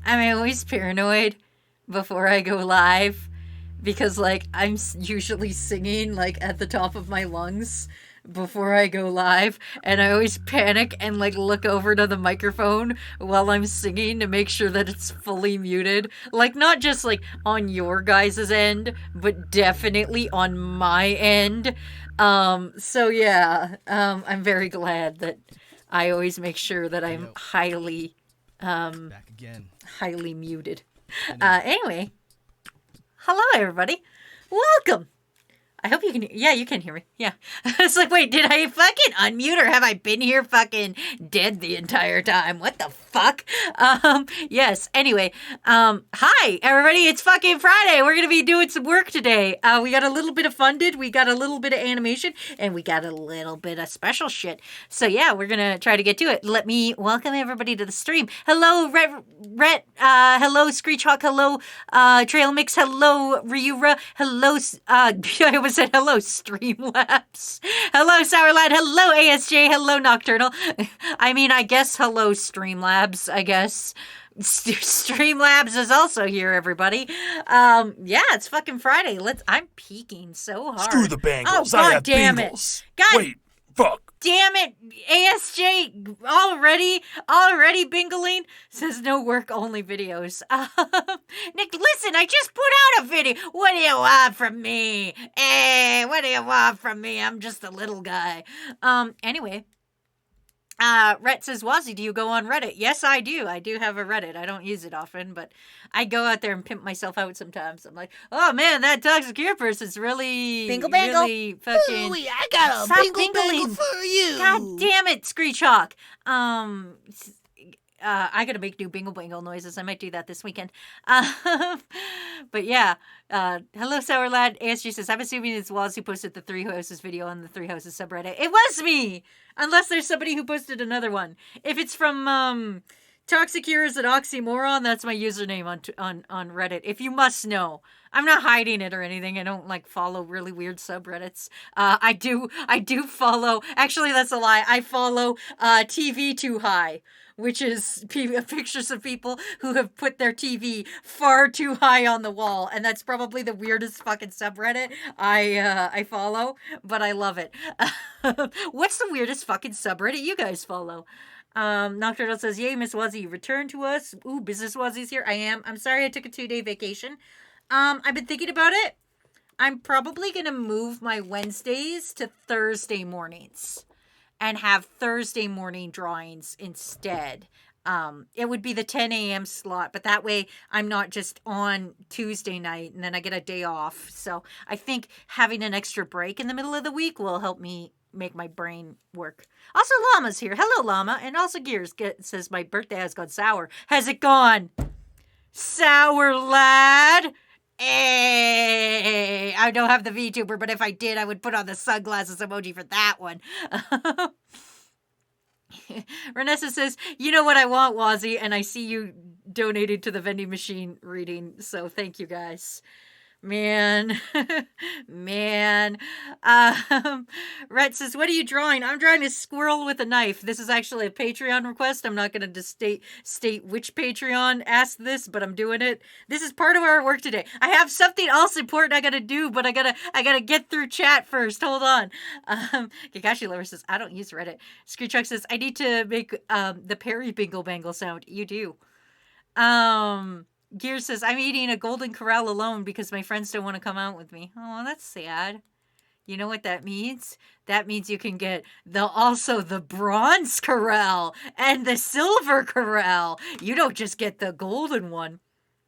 I'm always paranoid before I go live because like usually singing like at the top of my lungs before I go live, and I always panic and like look over to the microphone while I'm singing to make sure that it's fully muted. Like not just like on your guys' end, but definitely on my end. So yeah, I'm very glad that I always make sure that I'm Back again. highly muted. Anyway, hello everybody. Welcome. I hope you can. Yeah, you can hear me. Yeah. It's like, wait, did I fucking unmute or have I been here fucking dead the entire time? What the fuck? Yes. Anyway, hi everybody. It's fucking Friday. We're gonna be doing some work today. We got a little bit of funded, we got a little bit of animation, and we got a little bit of special shit. So yeah, we're gonna try to get to it. Let me welcome everybody to the stream. Hello, Rhett. Hello, Screechhawk. Hello, Trail Mix. Hello, Ryura. Hello, I almost said hello, Streamlabs. Hello, Sourlad. Hello, ASJ. Hello, Nocturnal. I mean, I guess hello, Streamlabs, I guess. Streamlabs is also here, everybody. Yeah, it's fucking Friday. I'm peeking so hard. Screw the Bengals. Oh, I God have damn Bengals. it. God Wait, fuck. damn it, ASJ already bingling says no work only videos. Nick, listen, I just put out a video. What do you want from me? What do you want from me? I'm just a little guy. Anyway. Rhett says, Wazzy, do you go on Reddit? Yes, I do. I do have a Reddit. I don't use it often, but I go out there and pimp myself out sometimes. I'm like, oh man, that Toxic Gear person's really, Bingle bangle? really fucking. Ooh, I got a Stop bingle bingling. bangle for you. God damn it, Screechhawk. I gotta make new bingle bangle noises. I might do that this weekend. But yeah. Hello, Sour Lad. ASG says, I'm assuming it's Waz who posted the Three Houses video on the Three Houses subreddit. It was me! Unless there's somebody who posted another one. If it's from, Toxic Heroes and Oxymoron, that's my username on Reddit. If you must know. I'm not hiding it or anything. I don't like follow really weird subreddits. I do follow, actually that's a lie. I follow, TV Too High, which is pictures of people who have put their TV far too high on the wall, and that's probably the weirdest fucking subreddit I follow, but I love it. What's the weirdest fucking subreddit you guys follow? Nocturnal says, yay, Miss Wazzy, return to us. Ooh, Business Wazzy's here. I am. I'm sorry I took a 2-day vacation. I've been thinking about it. I'm probably gonna move my Wednesdays to Thursday mornings and have Thursday morning drawings instead. It would be the 10 a.m. slot, but that way I'm not just on Tuesday night and then I get a day off. So I think having an extra break in the middle of the week will help me make my brain work. Also, Llama's here. Hello, Llama. And also Gears says my birthday has gone sour. Has it gone? Sour lad? Hey, I don't have the VTuber, but if I did, I would put on the sunglasses emoji for that one. Renessa says, you know what I want, Wazzy, and I see you donated to the vending machine reading, so thank you guys. Man. Rhett says, what are you drawing? I'm drawing a squirrel with a knife. This is actually a Patreon request. I'm not going to state which Patreon asked this, but I'm doing it. This is part of our work today. I have something else important I got to do, but I gotta get through chat first. Hold on. Kakashi Lover says, I don't use Reddit. Screechhawk says, I need to make the Perry Bingle Bangle sound. You do. Gear says, I'm eating a Golden Corral alone because my friends don't want to come out with me. Oh, that's sad. You know what that means? That means you can get also the Bronze Corral and the Silver Corral. You don't just get the golden one.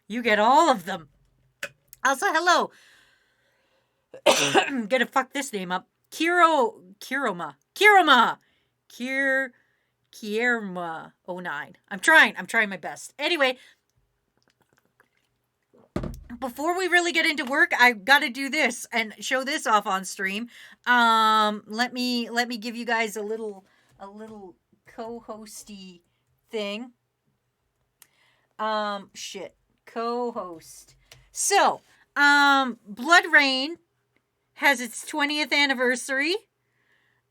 You get all of them. Also, hello. I'm gonna fuck this name up. Kierma 09. I'm trying my best. Anyway, before we really get into work, I got to do this and show this off on stream. Let me give you guys a little co-hosty thing. Co-host. So, Blood Rain has its 20th anniversary.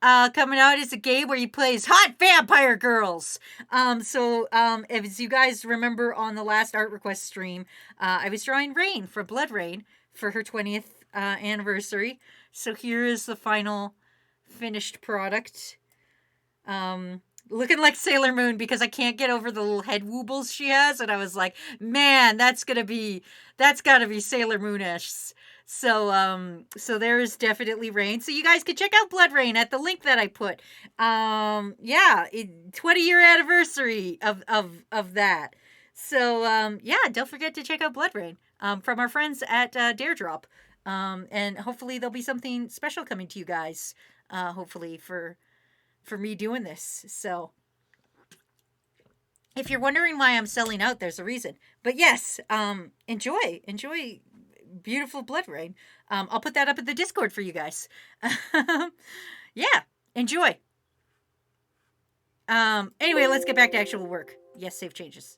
coming out is a game where you play as hot vampire girls. As you guys remember on the last art request stream, I was drawing Rain from Blood Rain for her 20th anniversary. So here is the final finished product. Looking like Sailor Moon because I can't get over the little head woobles she has, and I was like, man, that's gotta be Sailor Moonish. So there is definitely Rain. So you guys can check out Blood Rain at the link that I put. 20-year anniversary of that. So don't forget to check out Blood Rain from our friends at Dare Drop. And hopefully there'll be something special coming to you guys. Hopefully for me doing this. So if you're wondering why I'm selling out, there's a reason. But yes, enjoy beautiful Blood Rain. I'll put that up in the Discord for you guys. Enjoy. Anyway, let's get back to actual work. Yes, save changes.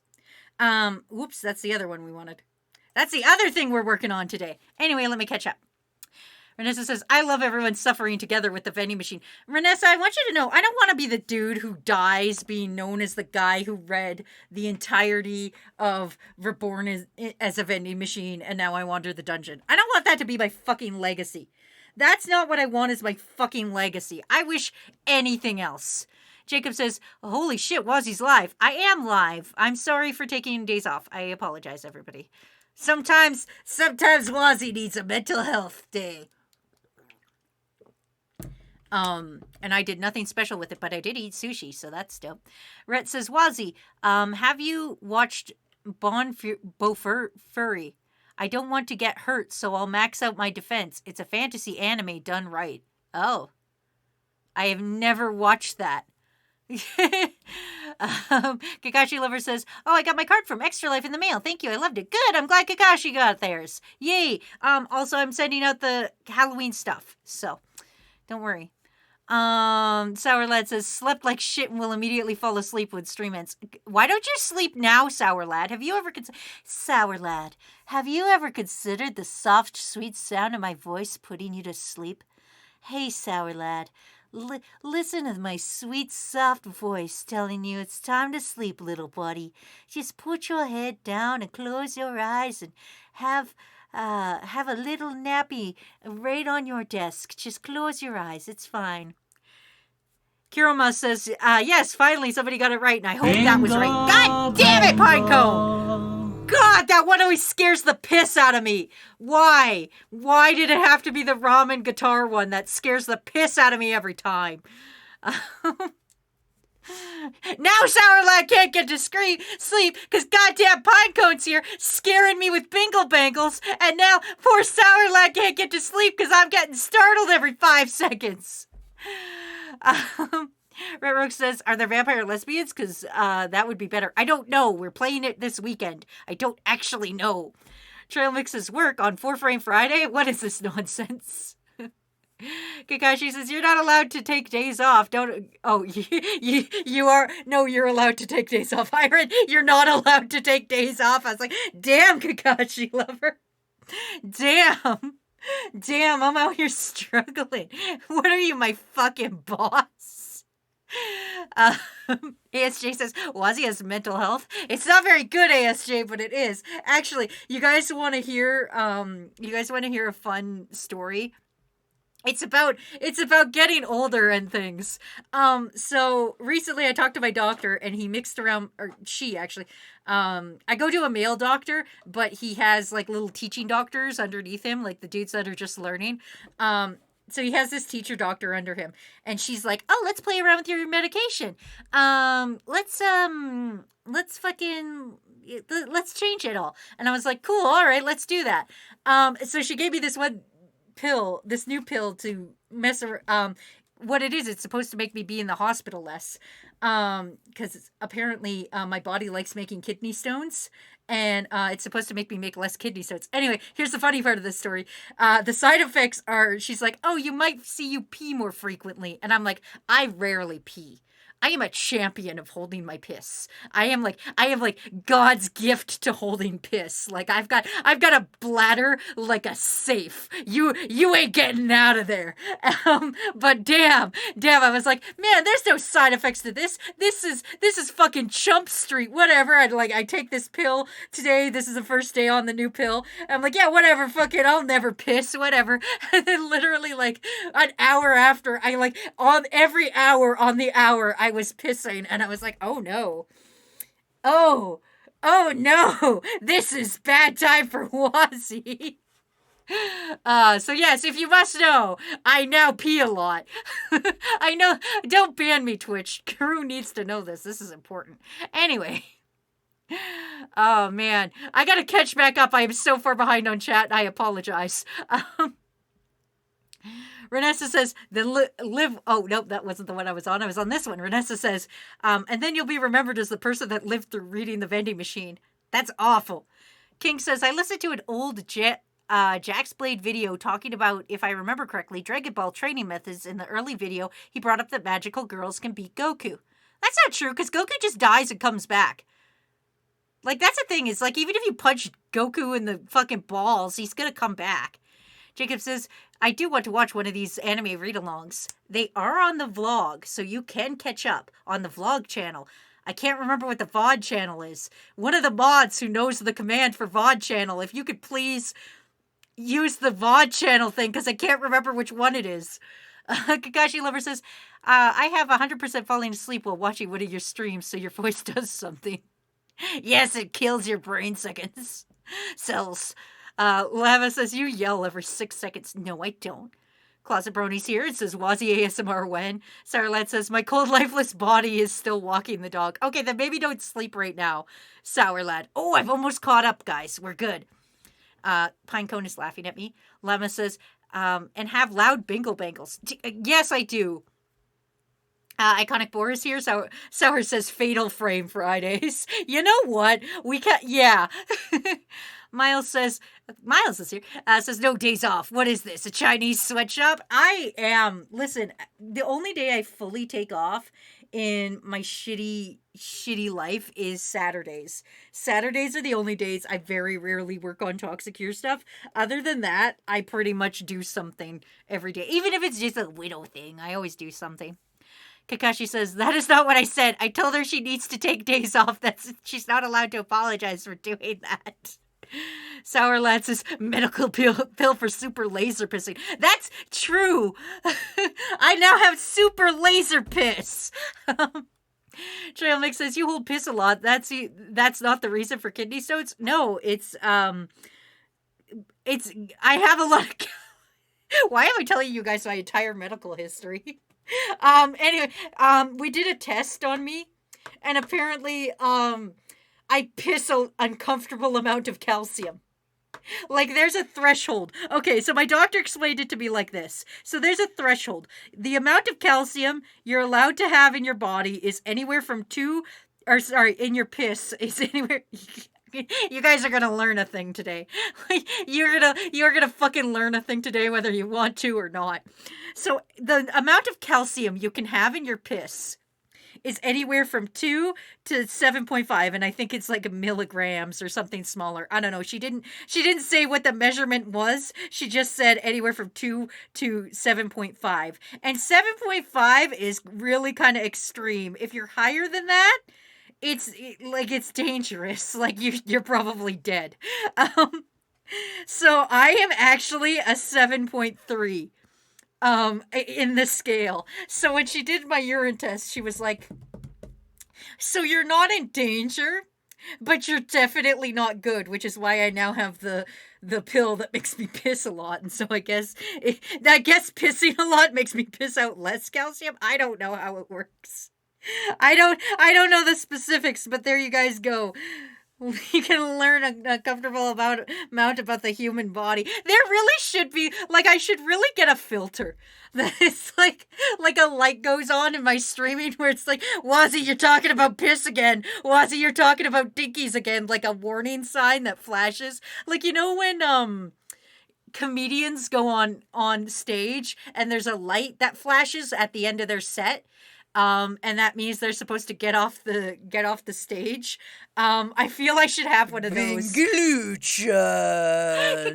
Whoops, that's the other one we wanted. That's the other thing we're working on today. Anyway, let me catch up. Renessa says, I love everyone suffering together with the vending machine. Renessa, I want you to know, I don't want to be the dude who dies being known as the guy who read the entirety of Reborn as a vending machine and now I wander the dungeon. I don't want that to be my fucking legacy. That's not what I want as my fucking legacy. I wish anything else. Jacob says, holy shit, Wazzy's live. I am live. I'm sorry for taking days off. I apologize, everybody. Sometimes Wazzy needs a mental health day. And I did nothing special with it, but I did eat sushi, so that's dope. Rhett says, Wazzy, have you watched Bon Furry? I don't want to get hurt, so I'll max out my defense. It's a fantasy anime done right. Oh. I have never watched that. Kakashi Lover says, oh, I got my card from Extra Life in the mail. Thank you. I loved it. Good. I'm glad Kakashi got theirs. Yay. Also, I'm sending out the Halloween stuff, so don't worry. Sour Lad says, slept like shit and will immediately fall asleep when stream ends. Why don't you sleep now, Sour Lad? Sour Lad, have you ever considered the soft, sweet sound of my voice putting you to sleep? Hey, Sour Lad, listen to my sweet, soft voice telling you it's time to sleep, little buddy. Just put your head down and close your eyes and have a little nappy right on your desk. Just close your eyes. It's fine. Kiroma says, yes, finally somebody got it right, and I hope that was right. God damn it, Pinecone! God, that one always scares the piss out of me. Why? Why did it have to be the ramen guitar one that scares the piss out of me every time? Now Sour Lad can't get to sleep because goddamn Pinecone's here scaring me with bingle bangles, and now poor Sour Lad can't get to sleep because I'm getting startled every 5 seconds. Red Rogue says, are there vampire lesbians? Because that would be better. I don't know. We're playing it this weekend. I don't actually know. Trail Mix's work on 4-Frame Friday? What is this nonsense? Kakashi says, you're not allowed to take days off. You are. No, you're allowed to take days off. Iron, you're not allowed to take days off. I was like, damn, Kakashi Lover. Damn, I'm out here struggling. What are you, my fucking boss? ASJ says, Wazzy has mental health. It's not very good, ASJ, but it is. Actually, you guys want to hear a fun story? It's about getting older and things. So recently I talked to my doctor and he mixed around, or she actually, I go to a male doctor, but he has like little teaching doctors underneath him, like the dudes that are just learning. So he has this teacher doctor under him and she's like, oh, let's play around with your medication. Let's change it all. And I was like, cool. All right, let's do that. So she gave me this new pill to mess around. What it is, it's supposed to make me be in the hospital less. Because apparently my body likes making kidney stones. and it's supposed to make me make less kidney stones. Anyway, here's the funny part of this story. The side effects are, she's like, oh, you might see you pee more frequently. And I'm like, I rarely pee. I am a champion of holding my piss. I am like God's gift to holding piss. Like I've got a bladder like a safe. You ain't getting out of there. But damn, I was like, man, there's no side effects to this. This is fucking Chump Street. Whatever. I take this pill today. This is the first day on the new pill. I'm like, yeah, whatever. Fuck it. I'll never piss. Whatever. And then literally like an hour after, on every hour on the hour, I was pissing, and I was like, oh no. Oh no. This is bad time for Wazzy. So yes, if you must know, I now pee a lot. I know, don't ban me, Twitch. Karoo needs to know this. This is important. Anyway. Oh man, I gotta catch back up. I am so far behind on chat. I apologize. Renessa says, live... Oh, nope, that wasn't the one I was on. I was on this one. Renessa says, and then you'll be remembered as the person that lived through reading the vending machine. That's awful. King says, I listened to an old Jax Blade video talking about, if I remember correctly, Dragon Ball training methods. In the early video, he brought up that magical girls can beat Goku. That's not true, because Goku just dies and comes back. Like, that's the thing, is like, even if you punch Goku in the fucking balls, he's gonna come back. Jacob says, I do want to watch one of these anime read-alongs. They are on the vlog, so you can catch up on the vlog channel. I can't remember what the VOD channel is. One of the mods who knows the command for VOD channel, if you could please use the VOD channel thing, because I can't remember which one it is. Kakashi Lover says, I have 100% falling asleep while watching one of your streams, so your voice does something. Yes, it kills your brain cells. Lava says, you yell every 6 seconds. No, I don't. Closet Brony's here. It says, Wazzy ASMR when. Sarah says, my cold, lifeless body is still walking the dog. Okay, then maybe don't sleep right now, Sour Lad. Oh, I've almost caught up, guys. We're good. Pinecone is laughing at me. Lemma says, and have loud bingle bangles. Yes, I do. Iconic Boris here. Sour says, Fatal Frame Fridays. You know what? We can't, yeah. Miles is here, says, no days off. What is this, a Chinese sweatshop? Listen, the only day I fully take off in my shitty life is Saturdays. Saturdays are the only days I very rarely work on Toxicure stuff. Other than that, I pretty much do something every day. Even if it's just a widow thing, I always do something. Kakashi says, that is not what I said. I told her she needs to take days off. She's not allowed to apologize for doing that. Sour Lad says, medical pill for super laser pissing. That's true. I now have super laser piss. Trail Mix says, you hold piss a lot. That's not the reason for kidney stones. No, I have a lot of... Why am I telling you guys my entire medical history? Anyway, we did a test on me, and apparently, I piss an uncomfortable amount of calcium. Like, there's a threshold. Okay, so my doctor explained it to me like this. So there's a threshold. The amount of calcium you're allowed to have in your body is anywhere from in your piss is anywhere... You guys are gonna learn a thing today. You're gonna fucking learn a thing today, whether you want to or not. So the amount of calcium you can have in your piss is anywhere from 2 to 7.5, and I think it's like milligrams or something smaller. I don't know. She didn't say what the measurement was. She just said anywhere from 2 to 7.5. And 7.5 is really kind of extreme. If you're higher than that, it's dangerous. Like you're probably dead. So I am actually a 7.3. In the scale. So when she did my urine test, she was like, so you're not in danger, but you're definitely not good, which is why I now have the pill that makes me piss a lot. And so I guess pissing a lot makes me piss out less calcium. I don't know how it works. I don't know the specifics, but there you guys go. You can learn a comfortable amount about the human body. There really should be, like, I should really get a filter that is like a light goes on in my streaming where it's like, Wazzy, you're talking about piss again. Wazzy, you're talking about dinkies again. Like a warning sign that flashes. Like, you know when, comedians go on stage and there's a light that flashes at the end of their set, and that means they're supposed to get off the stage. I feel I should have one of those. Binglution.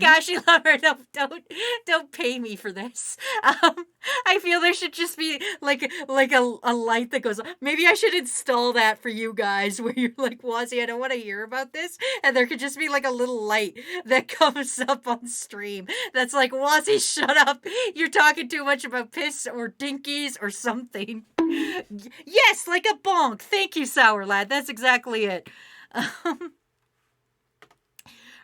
Gosh, you lover, don't pay me for this. I feel there should just be like a light that goes on. Maybe I should install that for you guys, where you're like, Wazzy, I don't want to hear about this, and there could just be like a little light that comes up on stream that's like, Wazzy, shut up, you're talking too much about piss or dinkies or something. Yes, like a bonk. Thank you, Sour Lad. That's exactly it.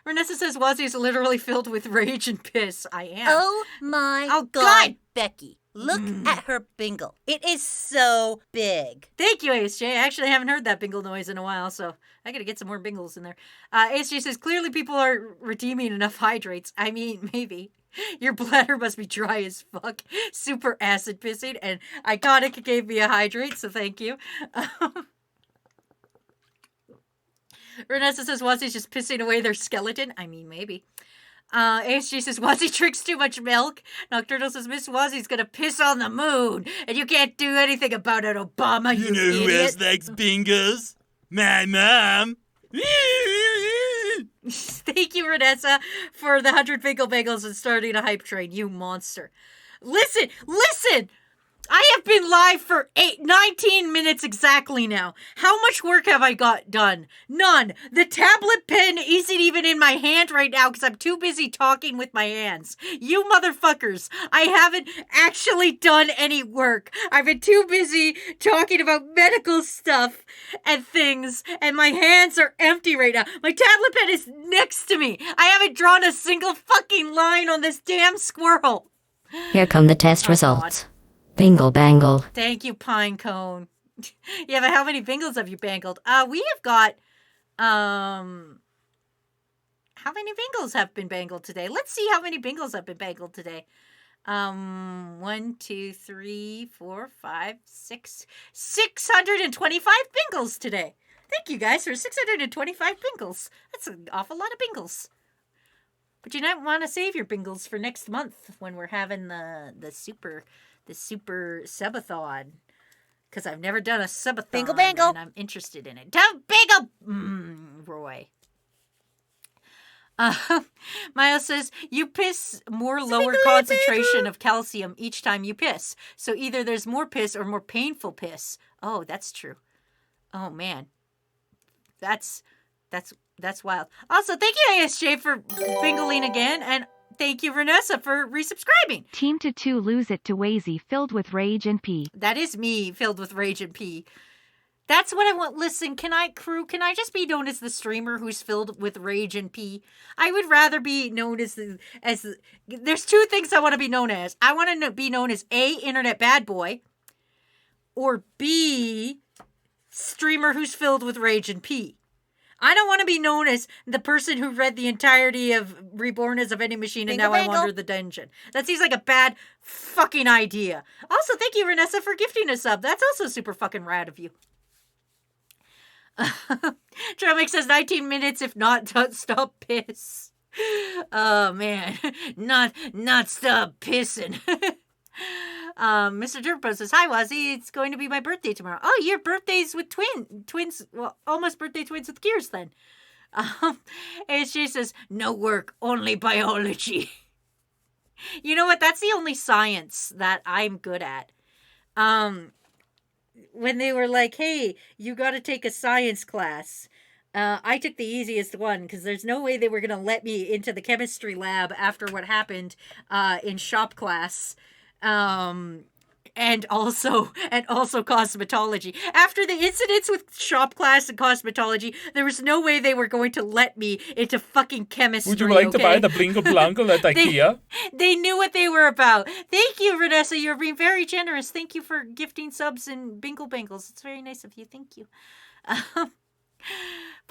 Renessa says Wazzy is literally filled with rage and piss. I am. Oh my God, Becky. Look at her bingle. It is so big. Thank you, ASJ. I actually haven't heard that bingle noise in a while, so I gotta get some more bingles in there. ASJ says, clearly people are redeeming enough hydrates. I mean, maybe. Your bladder must be dry as fuck. Super acid pissing, and Iconic gave me a hydrate, so thank you. Renessa says Wazzy's just pissing away their skeleton. I mean, maybe. ASG says Wazzy drinks too much milk. Nocturnal says Miss Wazzy's gonna piss on the moon, and you can't do anything about it, Obama, you know who idiot. else likes bingos? My mom. Thank you, Renessa, for the 100 Bingle Bagels and starting a hype train, you monster. Listen! I have been live for 19 minutes exactly now. How much work have I got done? None. The tablet pen isn't even in my hand right now because I'm too busy talking with my hands. You motherfuckers, I haven't actually done any work. I've been too busy talking about medical stuff and things, and my hands are empty right now. My tablet pen is next to me. I haven't drawn a single fucking line on this damn squirrel. Here come the test results. God. Bingle bangle. Thank you, Pinecone. Yeah, but how many bingles have you bangled? We have got, how many bingles have been bangled today? Let's see how many bingles have been bangled today. 1, 2, 3, 4, 5, 6, 625 bingles today. Thank you guys for 625 bingles. That's an awful lot of bingles. But you might want to save your bingles for next month when we're having the super subathon, because I've never done a subathon. Bingle bangle. And I'm interested in it. Bingle, Roy. Miles says you piss more lower concentration of calcium each time you piss. So either there's more piss or more painful piss. Oh, that's true. Oh man, that's wild. Also, thank you ASJ for bingling again, and thank you, Renessa, for resubscribing. Team to 2 lose it to Wazy, filled with rage and pee. That is me, filled with rage and pee. That's what I want. Listen, can I just be known as the streamer who's filled with rage and pee? I would rather be known as there's two things I want to be known as. I want to be known as A, internet bad boy, or B, streamer who's filled with rage and pee. I don't want to be known as the person who read the entirety of Reborn as a Vending Machine and now I wander the dungeon. That seems like a bad fucking idea. Also, thank you, Renessa, for gifting a sub. That's also super fucking rad of you. Tramic says 19 minutes, if not, don't stop piss. Oh, man. Not stop pissing. Mr. Dirtbro says, hi, Wazzy. It's going to be my birthday tomorrow. Oh, your birthday's with twins. Well, almost birthday twins with Gears then. ASJ says, no work, only biology. You know what? That's the only science that I'm good at. When they were like, hey, you got to take a science class. I took the easiest one because there's no way they were going to let me into the chemistry lab after what happened in shop class. And also cosmetology. After the incidents with shop class and cosmetology, there was no way they were going to let me into fucking chemistry. Would you like to buy the Blingle Blangle at IKEA? They knew what they were about. Thank you, Renessa. You're being very generous. Thank you for gifting subs and bingle bangles. It's very nice of you. Thank you.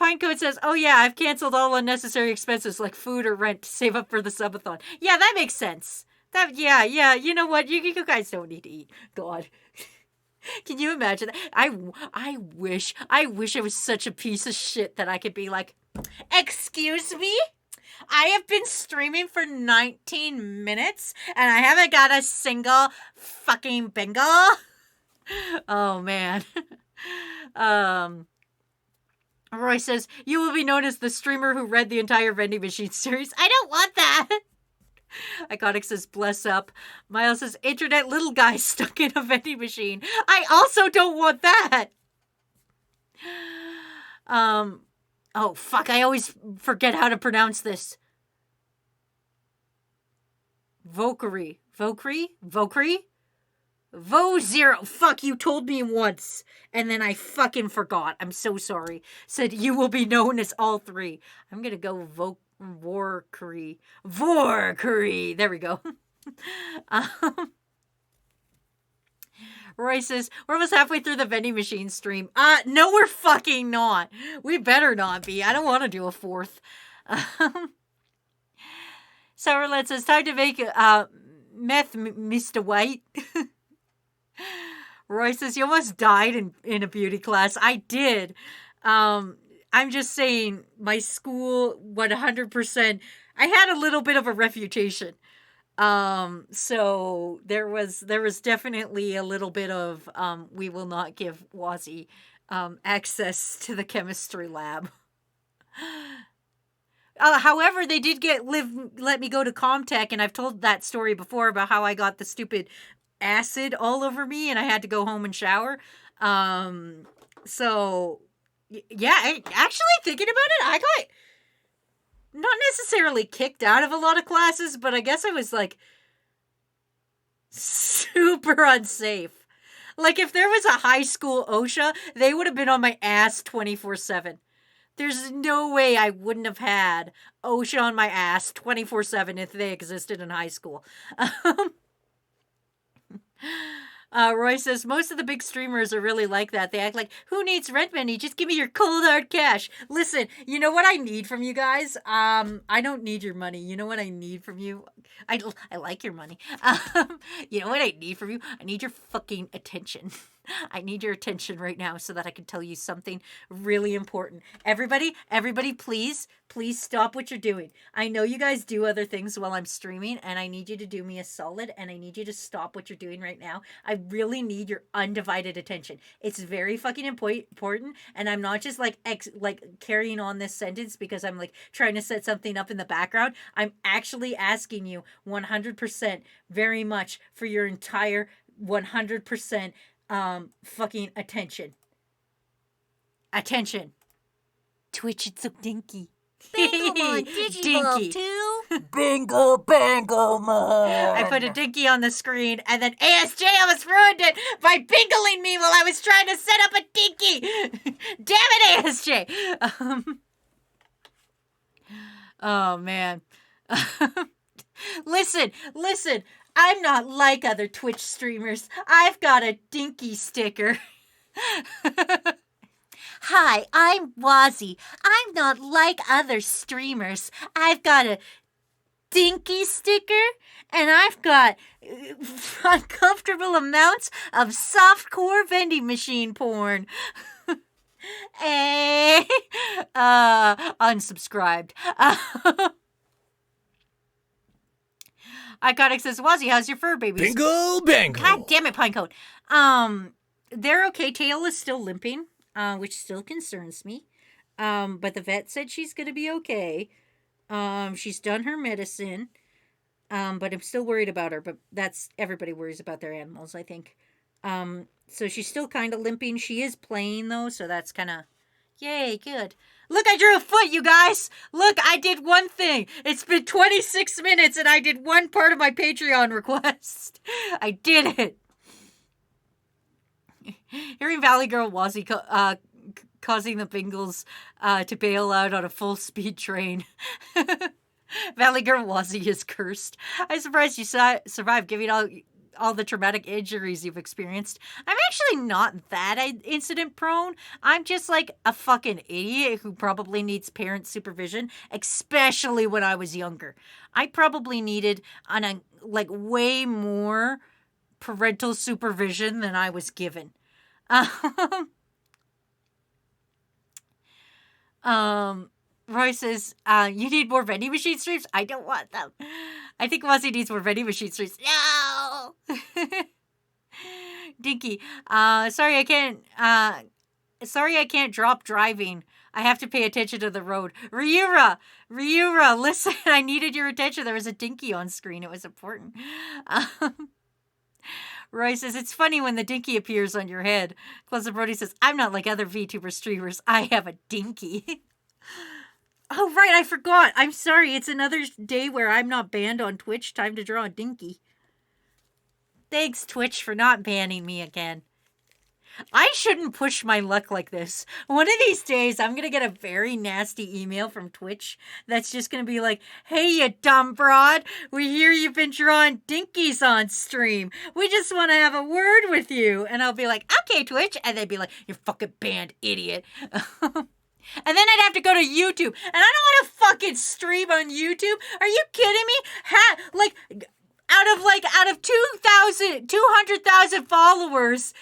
Pinecone says, oh yeah, I've canceled all unnecessary expenses like food or rent to save up for the subathon. Yeah, that makes sense. Yeah, you know what? You guys don't need to eat. God. Can you imagine that? I wish I was such a piece of shit that I could be like, excuse me? I have been streaming for 19 minutes and I haven't got a single fucking bingo. Oh, man. Roy says, you will be known as the streamer who read the entire vending machine series. I don't want that. Iconic says, bless up. Miles says, internet little guy stuck in a vending machine. I also don't want that. Oh, fuck. I always forget how to pronounce this. Vokri. Vo0. Fuck, you told me once. And then I fucking forgot. I'm so sorry. Said you will be known as all three. I'm gonna go Vorkuri. There we go. Roy says, we're almost halfway through the vending machine stream. No, we're fucking not. We better not be. I don't want to do a fourth. Sourlet says, time to make meth, Mr. White. Roy says, you almost died in a beauty class. I did. I'm just saying, my school, 100%, I had a little bit of a reputation. So there was definitely a little bit of, we will not give Wazzy, access to the chemistry lab. However, they did let me go to Comtech, and I've told that story before about how I got the stupid acid all over me and I had to go home and shower. So yeah, actually thinking about it, I got not necessarily kicked out of a lot of classes, but I guess I was like super unsafe. Like if there was a high school OSHA, they would have been on my ass 24/7. There's no way I wouldn't have had OSHA on my ass 24/7 if they existed in high school. Roy says, most of the big streamers are really like that. They act like, who needs rent money? Just give me your cold hard cash. Listen, you know what I need from you guys? I don't need your money. You know what I need from you? I like your money. You know what I need from you? I need your fucking attention. I need your attention right now so that I can tell you something really important. Everybody, please stop what you're doing. I know you guys do other things while I'm streaming, and I need you to do me a solid, and I need you to stop what you're doing right now. I really need your undivided attention. It's very fucking important, and I'm not just like carrying on this sentence because I'm like trying to set something up in the background. I'm actually asking you 100% very much for your entire 100% fucking attention. Twitch, it's so dinky. Binglemon, Digivolve too. Bingo, man. I put a dinky on the screen, and then ASJ almost ruined it by bingling me while I was trying to set up a dinky. Damn it, ASJ. Oh, man. Listen. I'm not like other Twitch streamers. I've got a dinky sticker. Hi, I'm Wazzy. I'm not like other streamers. I've got a dinky sticker, and I've got uncomfortable amounts of softcore vending machine porn. Unsubscribed. Iconic says, Wazzy, how's your fur babies? Bingo bango. God damn it, Pinecone. They're okay. Tail is still limping, which still concerns me. But the vet said she's going to be okay. She's done her medicine. But I'm still worried about her. But everybody worries about their animals, I think. So she's still kind of limping. She is playing, though, so that's kind of, yay, good. Look, I drew a foot, you guys. Look, I did one thing. It's been 26 minutes, and I did one part of my Patreon request. I did it. Hearing Valley Girl Wazzy causing the Bingles to bail out on a full-speed train. Valley Girl Wazzy is cursed. I'm surprised you survived giving all all the traumatic injuries you've experienced. I'm actually not that incident prone. I'm just like a fucking idiot who probably needs parent supervision, especially when I was younger. I probably needed like way more parental supervision than I was given. Roy says, you need more vending machine streams? I don't want them. I think Wazzy needs more vending machine streams. No! Dinky, sorry I can't drop driving. I have to pay attention to the road. Ryura, listen, I needed your attention. There was a Dinky on screen. It was important. Roy says, it's funny when the Dinky appears on your head. Closet Brody says, I'm not like other VTuber streamers. I have a Dinky. Oh, right, I forgot. I'm sorry. It's another day where I'm not banned on Twitch. Time to draw a Dinky. Thanks, Twitch, for not banning me again. I shouldn't push my luck like this. One of these days, I'm going to get a very nasty email from Twitch that's just going to be like, hey, you dumb broad, we hear you've been drawing dinkies on stream. We just want to have a word with you. And I'll be like, okay, Twitch. And they'd be like, you're fucking banned, idiot. And then I'd have to go to YouTube. And I don't want to fucking stream on YouTube. Are you kidding me? Out of 200,000 followers,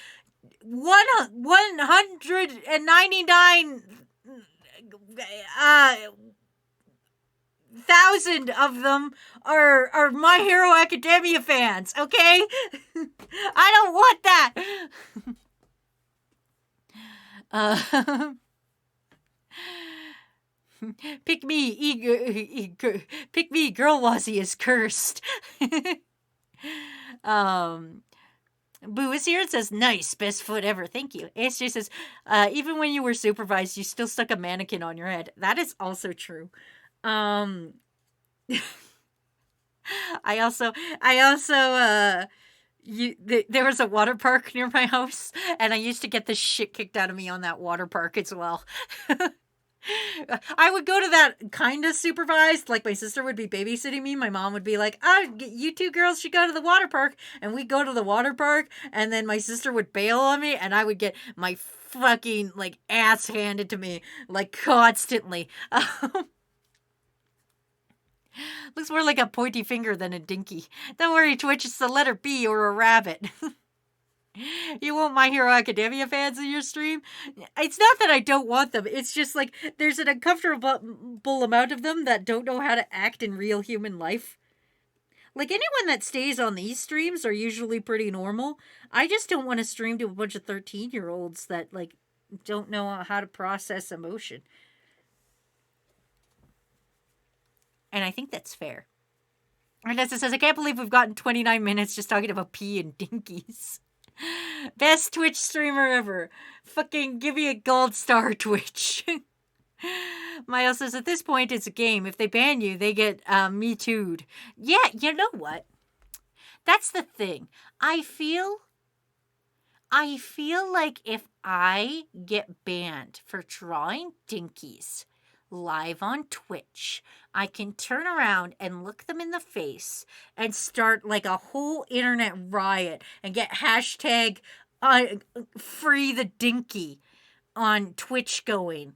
199 thousand of them are My Hero Academia fans, okay? I don't want that. Pick me, Girl Wazzy is cursed. Boo is here and says, nice, best foot ever. Thank you. ASJ says, even when you were supervised, you still stuck a mannequin on your head. That is also true. I also, there was a water park near my house, and I used to get the shit kicked out of me on that water park as well. I would go to that kind of supervised, like my sister would be babysitting me. My mom would be like, you two girls should go to the water park. And we'd go to the water park, and then my sister would bail on me, and I would get my fucking, like, ass handed to me, like, constantly. Looks more like a pointy finger than a dinky. Don't worry, Twitch, it's the letter B or a rabbit. You want My Hero Academia fans in your stream? It's not that I don't want them. It's just like there's an uncomfortable amount of them that don't know how to act in real human life. Like anyone that stays on these streams are usually pretty normal. I just don't want to stream to a bunch of 13-year-olds that like don't know how to process emotion. And I think that's fair. Ernesta says, I can't believe we've gotten 29 minutes just talking about pee and dinkies. Best Twitch streamer ever. Fucking give me a gold star, Twitch. Miles says, at this point, it's a game. If they ban you, they get Me Too'd. Yeah, you know what? That's the thing. I feel like if I get banned for drawing dinkies live on Twitch, I can turn around and look them in the face and start like a whole internet riot and get hashtag free the dinky on Twitch going.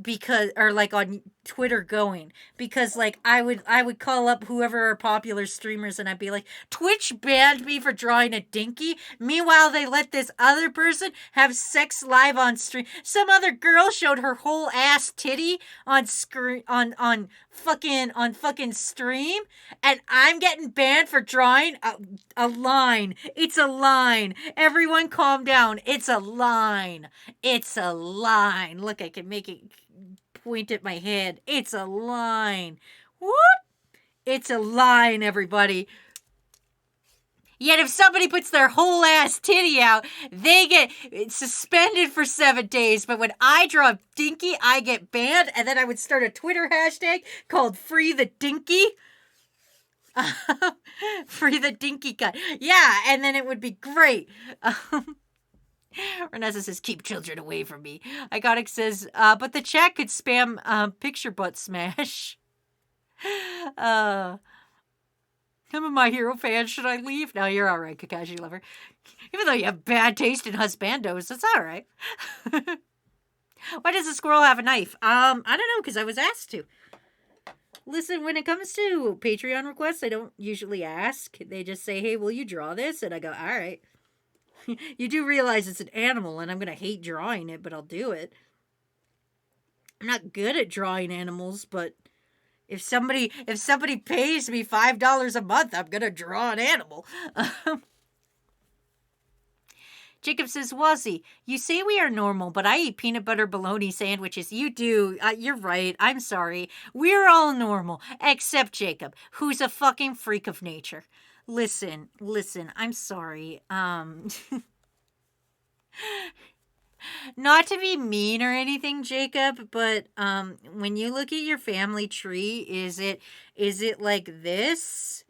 Because, or like on Twitter going, because like I would call up whoever are popular streamers and I'd be like, Twitch banned me for drawing a dinky. Meanwhile, they let this other person have sex live on stream. Some other girl showed her whole ass titty on screen, on fucking stream, and I'm getting banned for drawing a line. It's a line. Everyone calm down. It's a line. It's a line. Look, I can make it point at my head. It's a line. What? It's a line, everybody. Yet if somebody puts their whole ass titty out, they get suspended for 7 days. But when I draw a dinky, I get banned. And then I would start a Twitter hashtag called Free the Dinky. Free the Dinky cut. Yeah, and then it would be great. Renessa says, keep children away from me. Iconic says, but the chat could spam picture butt smash. I'm a My Hero fan. Should I leave? No, you're all right, Kakashi Lover. Even though you have bad taste in husbandos, that's all right. Why does a squirrel have a knife? I don't know, because I was asked to. Listen, when it comes to Patreon requests, I don't usually ask. They just say, hey, will you draw this? And I go, all right. You do realize it's an animal, and I'm going to hate drawing it, but I'll do it. I'm not good at drawing animals, but if somebody pays me $5 a month, I'm going to draw an animal. Jacob says, Wazzy, you say we are normal, but I eat peanut butter bologna sandwiches. You do. You're right. I'm sorry. We're all normal, except Jacob, who's a fucking freak of nature. Listen, I'm sorry. Not to be mean or anything, Jacob, but when you look at your family tree, is it like this?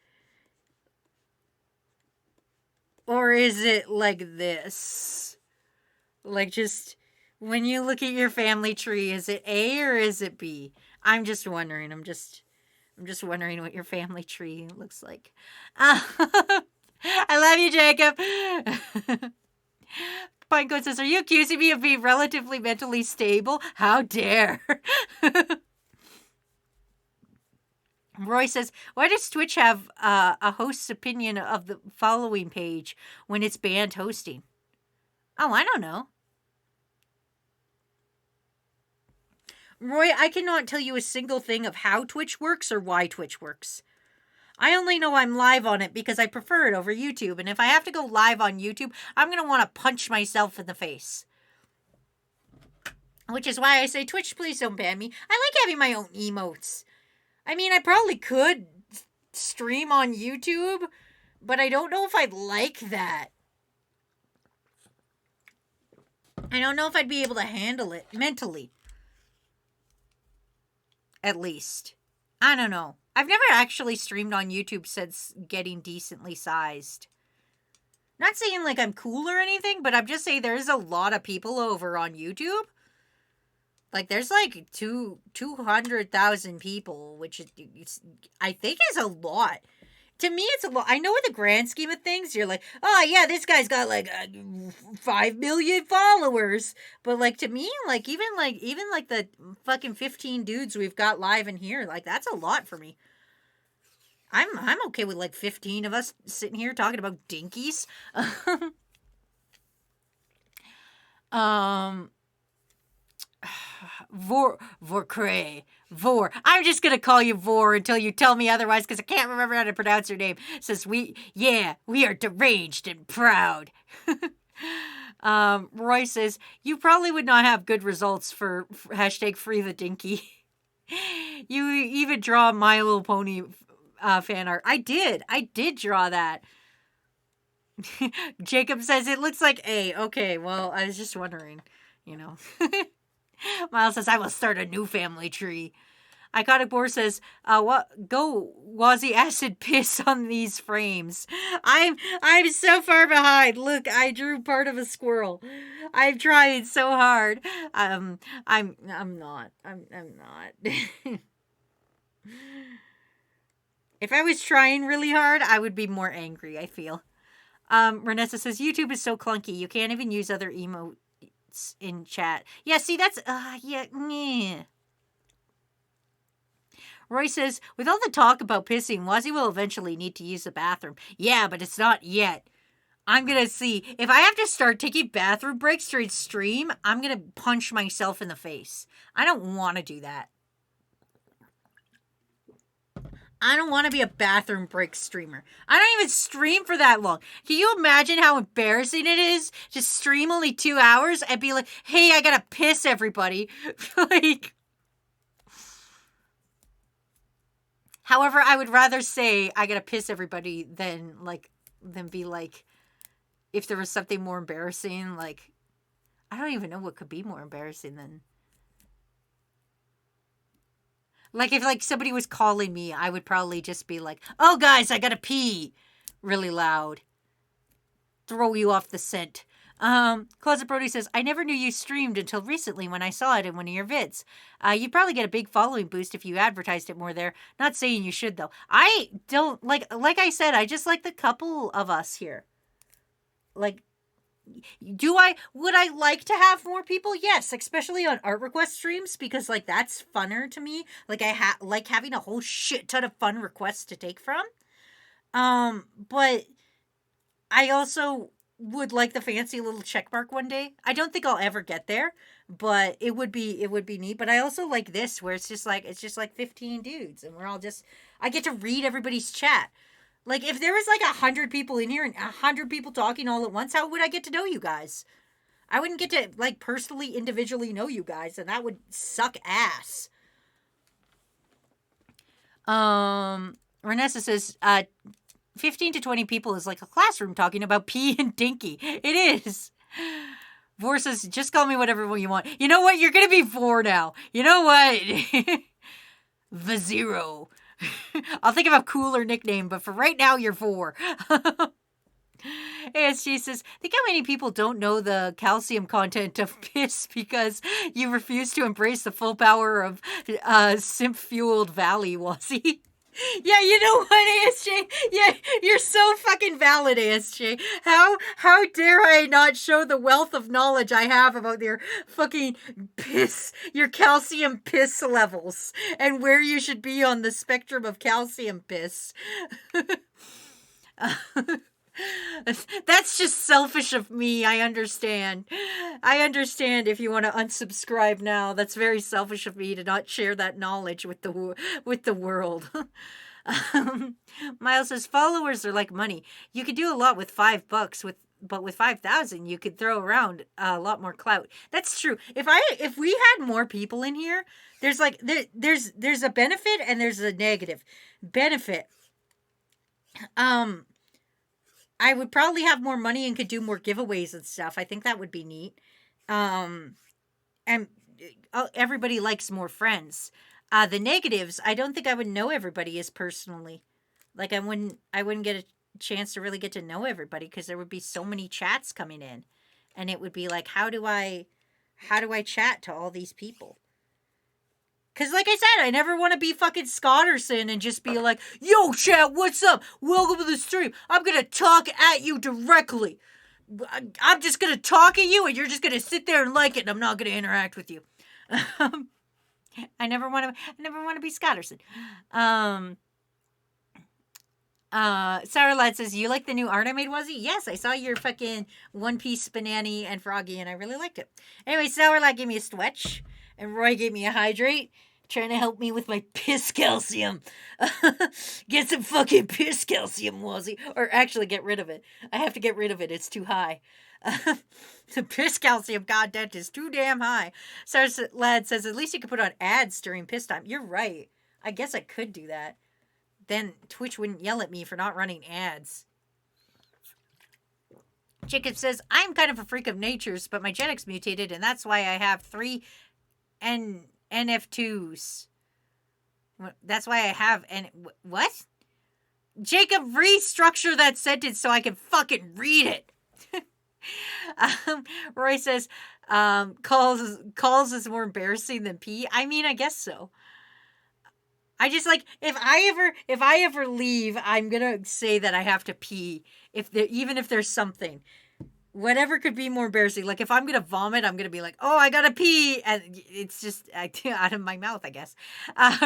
Or is it like this? Like, just when you look at your family tree, is it A or is it B? I'm just wondering. I'm just wondering what your family tree looks like. I love you, Jacob. Pinecoat says, are you accusing me of being relatively mentally stable? How dare. Roy says, why does Twitch have a host's opinion of the following page when it's banned hosting? Oh, I don't know. Roy, I cannot tell you a single thing of how Twitch works or why Twitch works. I only know I'm live on it because I prefer it over YouTube. And if I have to go live on YouTube, I'm going to want to punch myself in the face. Which is why I say, Twitch, please don't ban me. I like having my own emotes. I mean, I probably could stream on YouTube, but I don't know if I'd like that. I don't know if I'd be able to handle it mentally. At least. I don't know. I've never actually streamed on YouTube since getting decently sized. Not saying like I'm cool or anything, but I'm just saying there's a lot of people over on YouTube. Like, there's like 200,000 people, which I think is a lot. To me, it's a lot. I know in the grand scheme of things, you're like, oh, yeah, this guy's got like 5 million followers. But like, to me, like, even the fucking 15 dudes we've got live in here, like, that's a lot for me. I'm okay with like 15 of us sitting here talking about dinkies. Vor. I'm just gonna call you Vor until you tell me otherwise, because I can't remember how to pronounce your name. Says we are deranged and proud. Roy says, you probably would not have good results for hashtag free the dinky. You even draw My Little Pony fan art. I did draw that. Jacob says it looks like A. Okay, well, I was just wondering, you know. Miles says, I will start a new family tree. Iconic Boar says, go Wazzy acid piss on these frames. I'm so far behind. Look, I drew part of a squirrel. I've tried so hard. I'm not. If I was trying really hard, I would be more angry, I feel. Renessa says, YouTube is so clunky. You can't even use other emotes in chat. Yeah, see, that's, yeah. Roy says, with all the talk about pissing, Wazzy will eventually need to use the bathroom. Yeah, but it's not yet. I'm gonna see. If I have to start taking bathroom breaks during stream, I'm gonna punch myself in the face. I don't want to do that. I don't want to be a bathroom break streamer. I don't even stream for that long. Can you imagine how embarrassing it is to stream only 2 hours and be like, hey, I gotta piss everybody? Like, however, I would rather say I gotta piss everybody than be like, if there was something more embarrassing, like, I don't even know what could be more embarrassing than, like, if, like, somebody was calling me, I would probably just be like, oh, guys, I gotta pee really loud. Throw you off the scent. Closet Brody says, I never knew you streamed until recently when I saw it in one of your vids. You'd probably get a big following boost if you advertised it more there. Not saying you should, though. I don't, like I said, I just like the couple of us here. Like, would I like to have more people? Yes, especially on art request streams, because, like, that's funner to me. Like, I like having a whole shit ton of fun requests to take from. But I also would like the fancy little check mark one day. I don't think I'll ever get there, but it would be neat. But I also like this, where it's just like 15 dudes, and we're all just, I get to read everybody's chat. Like, if there was like 100 people in here and 100 people talking all at once, how would I get to know you guys? I wouldn't get to, like, personally, individually know you guys, and that would suck ass. Renessa says, 15 to 20 people is like a classroom talking about pee and dinky. It is. Vor says, just call me whatever you want. You know what? You're going to be Vor now. You know what? The Zero. I'll think of a cooler nickname, but for right now, you're Vor. ASG says, think how many people don't know the calcium content of piss because you refuse to embrace the full power of simp-fueled Valley, Wazzy. Yeah, you know what, ASJ? Yeah, you're so fucking valid, ASJ. How dare I not show the wealth of knowledge I have about your fucking piss, your calcium piss levels, and where you should be on the spectrum of calcium piss. That's just selfish of me. I understand. If you want to unsubscribe now. That's very selfish of me to not share that knowledge with the world. Miles says followers are like money. You could do a lot with $5, but with 5,000 you could throw around a lot more clout. That's true. If we had more people in here, there's a benefit and there's a negative. Benefit. I would probably have more money and could do more giveaways and stuff. I think that would be neat. And everybody likes more friends. The negatives, I don't think I would know everybody as personally. Like, I wouldn't get a chance to really get to know everybody because there would be so many chats coming in. And it would be like, how do I chat to all these people? Because, like I said, I never want to be fucking Scotterson and just be like, yo, chat, what's up? Welcome to the stream. I'm going to talk at you directly. I'm just going to talk at you and you're just going to sit there and like it and I'm not going to interact with you. I never want to be Scotterson. Sarah Lad says, you like the new art I made, Wazzy? Yes, I saw your fucking One Piece Banani and Froggy and I really liked it. Anyway, Sour Lad gave me a stretch. And Roy gave me a hydrate, trying to help me with my piss calcium. Get some fucking piss calcium, Wazzy. Or actually get rid of it. I have to get rid of it. It's too high. The piss calcium content is too damn high. Sarah Lad says, at least you could put on ads during piss time. You're right. I guess I could do that. Then Twitch wouldn't yell at me for not running ads. Jacob says, I'm kind of a freak of nature's, but my genetics mutated, and that's why I have 3 NF2s. That's why I have what? Jacob, restructure that sentence so I can fucking read it. Roy says, calls is more embarrassing than pee. I mean, I guess so. I just like, if I ever leave, I'm gonna say that I have to pee. Even if there's something. Whatever could be more embarrassing. Like, if I'm going to vomit, I'm going to be like, oh, I got to pee. And it's just out of my mouth, I guess.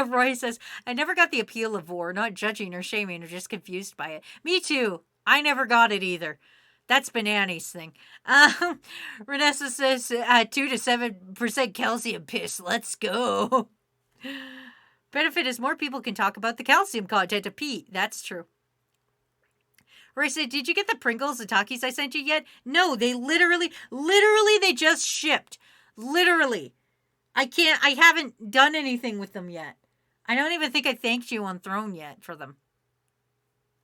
Roy says, I never got the appeal of Vor, not judging or shaming or just confused by it. Me too. I never got it either. That's Banani's thing. Renessa says, 2 to 7% calcium piss. Let's go. Benefit is more people can talk about the calcium content of pee. That's true. Roy said, did you get the Pringles, the Takis I sent you yet? No, they literally, they just shipped. Literally. I haven't done anything with them yet. I don't even think I thanked you on Throne yet for them.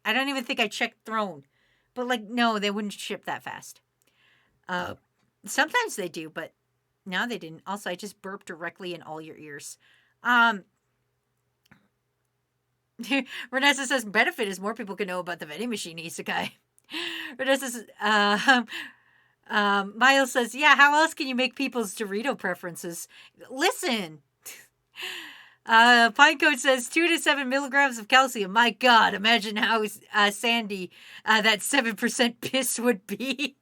I don't even think I checked Throne. But, like, no, they wouldn't ship that fast. Sometimes they do, but no, they didn't. Also, I just burped directly in all your ears. Renessa says, benefit is more people can know about the vending machine isekai. Renessa says, Miles says, yeah, how else can you make people's Dorito preferences? Listen. Pinecone says 2 to 7 milligrams of calcium. My God, imagine how sandy that 7% piss would be.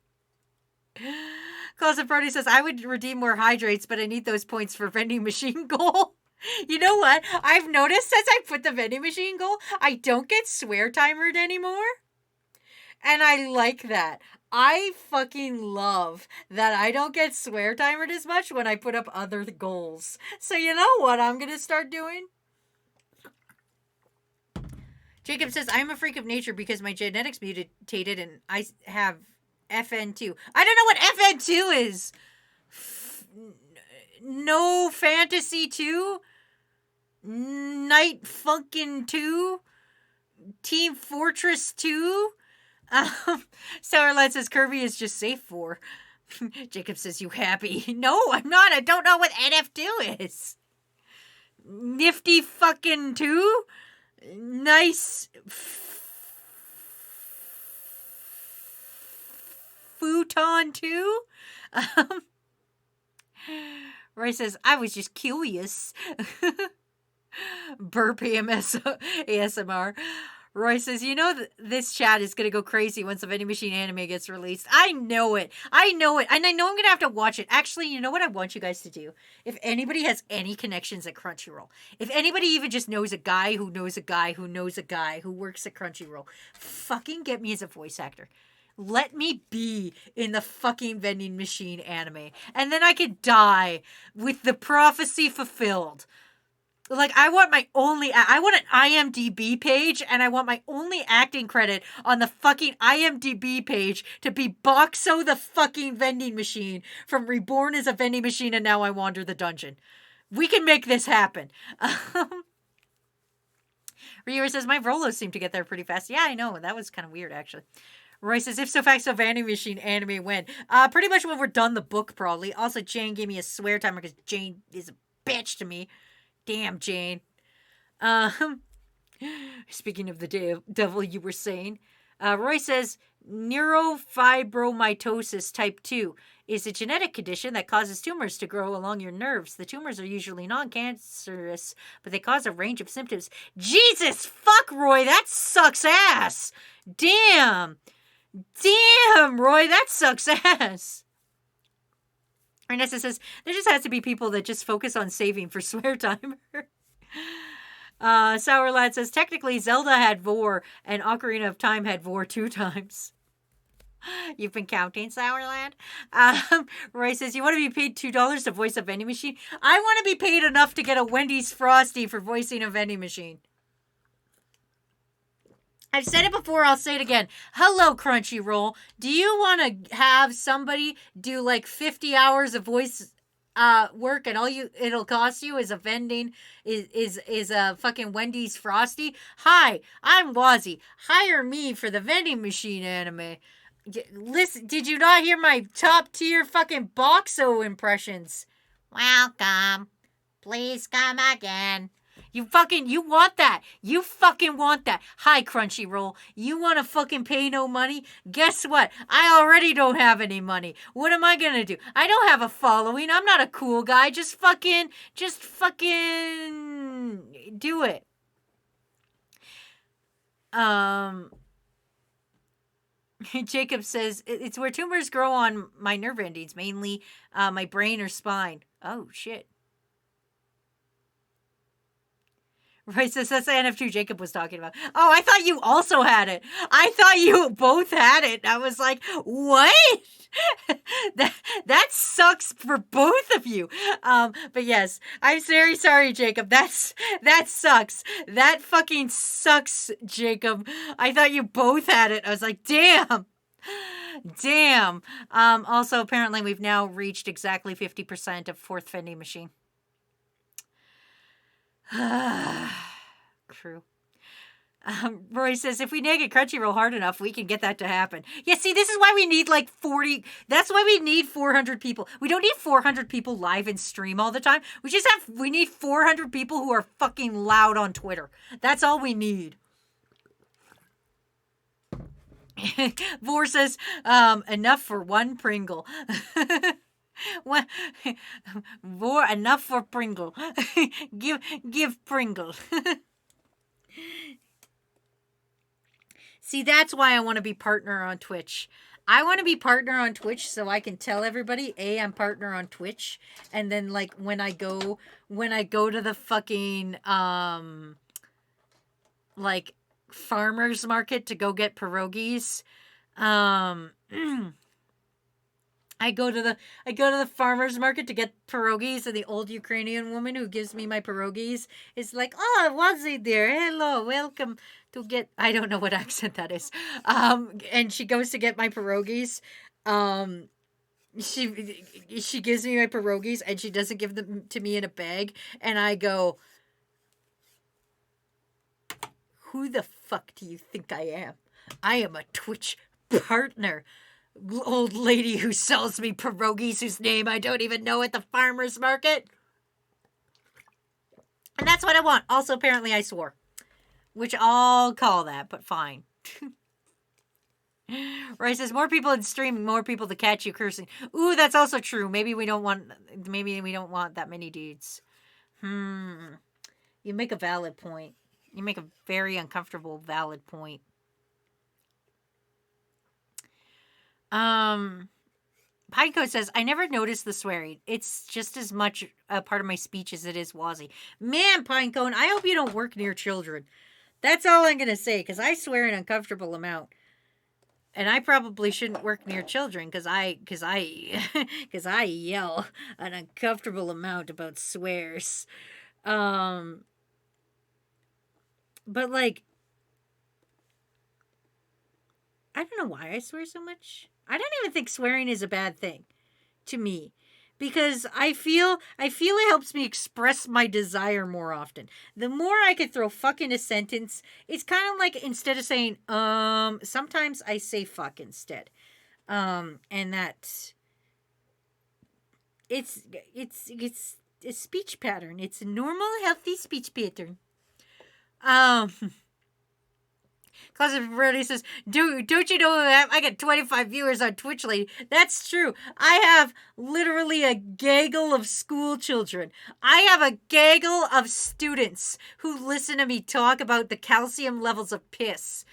Closet Brody says, I would redeem more hydrates, but I need those points for vending machine goal. You know what? I've noticed since I put the vending machine goal, I don't get swear timered anymore. And I like that. I fucking love that I don't get swear timered as much when I put up other goals. So you know what I'm going to start doing? Jacob says, I'm a freak of nature because my genetics mutated and I have FN2. I don't know what FN2 is. No Fantasy 2? Night Funkin' 2? Team Fortress 2? Sourlad says Kirby is just safe for. Jacob says, you happy? No, I'm not. I don't know what NF2 is. Nifty fucking 2? Nice futon 2? Roy says, I was just curious. Burp ASMR. Roy says, you know, this chat is going to go crazy once the Vending Machine anime gets released. I know it. And I know I'm going to have to watch it. Actually, you know what I want you guys to do? If anybody has any connections at Crunchyroll, if anybody even just knows a guy who knows a guy who knows a guy who works at Crunchyroll, fucking get me as a voice actor. Let me be in the fucking Vending Machine anime. And then I could die with the prophecy fulfilled. Like, I want an IMDb page, and I want my only acting credit on the fucking IMDb page to be Boxo the fucking vending machine from Reborn as a Vending Machine and Now I Wander the Dungeon. We can make this happen. Ryu says, my Rolos seem to get there pretty fast. Yeah, I know. That was kind of weird, actually. Roy says, if so fact so Vending Machine anime when? Pretty much when we're done the book, probably. Also, Jane gave me a swear timer because Jane is a bitch to me. Damn, Jane. Speaking of the devil you were saying, Roy says, neurofibromatosis type 2 is a genetic condition that causes tumors to grow along your nerves. The tumors are usually non-cancerous, but they cause a range of symptoms. Jesus, fuck, Roy, that sucks ass. Damn, Roy, that sucks ass. Ernesta says, there just has to be people that just focus on saving for swear timer. Sour Lad says, technically Zelda had Vor and Ocarina of Time had Vor 2 times. You've been counting, Sour Lad? Roy says, you want to be paid $2 to voice a vending machine? I want to be paid enough to get a Wendy's Frosty for voicing a vending machine. I've said it before, I'll say it again. Hello, Crunchyroll. Do you want to have somebody do like 50 hours of voice work and it'll cost you is a vending is a fucking Wendy's Frosty? Hi, I'm Wazzy. Hire me for the vending machine anime. Listen, did you not hear my top tier fucking Boxo impressions? Welcome. Please come again. You want that. You fucking want that. Hi, Crunchyroll. You want to fucking pay no money? Guess what? I already don't have any money. What am I going to do? I don't have a following. I'm not a cool guy. Just fucking do it. Jacob says, it's where tumors grow on my nerve endings, mainly my brain or spine. Oh, shit. Right, so that's the NF2 Jacob was talking about. Oh, I thought you also had it. I thought you both had it. I was like, what? that sucks for both of you. But yes, I'm very sorry, Jacob. That sucks. That fucking sucks, Jacob. I thought you both had it. I was like, damn. Also, apparently, we've now reached exactly 50% of fourth vending machine. True. Roy says, if we nag at Crunchyroll hard enough, we can get that to happen. Yeah, see, this is why we need like 40. That's why we need 400 people. We don't need 400 people live and stream all the time. We need 400 people who are fucking loud on Twitter. That's all we need. Vor says, enough for one Pringle. Vor, enough for Pringle. give Pringle. See, that's why I want to be partner on Twitch. I want to be partner on Twitch so I can tell everybody, I'm partner on Twitch, and then like when I go to the fucking like farmers market to go get pierogies, I go to the farmers market to get pierogies, and the old Ukrainian woman who gives me my pierogies is like, "Oh, Wazi dear, hello, welcome to get." I don't know what accent that is. And she goes to get my pierogies. She gives me my pierogies, and she doesn't give them to me in a bag, and I go, "Who the fuck do you think I am? I am a Twitch partner. Old lady who sells me pierogies whose name I don't even know at the farmer's market." And that's what I want. Also, apparently I swore. Which I'll call that, but fine. Roy says, more people in streaming, more people to catch you cursing. Ooh, that's also true. Maybe we don't want that many dudes. You make a valid point. You make a very uncomfortable, valid point. Pinecode says, I never noticed the swearing. It's just as much a part of my speech as it is Wazzy. Man, Pinecone, I hope you don't work near children. That's all I'm going to say, because I swear an uncomfortable amount. And I probably shouldn't work near children, because I yell an uncomfortable amount about swears. But like, I don't know why I swear so much. I don't even think swearing is a bad thing to me, because I feel it helps me express my desire more often. The more I could throw fuck in a sentence, it's kind of like instead of saying sometimes I say fuck instead. And that it's a speech pattern. It's a normal, healthy speech pattern. Closet Brody says, don't you know that I got 25 viewers on Twitch, lady? That's true. I have literally a gaggle of school children. I have a gaggle of students who listen to me talk about the calcium levels of piss.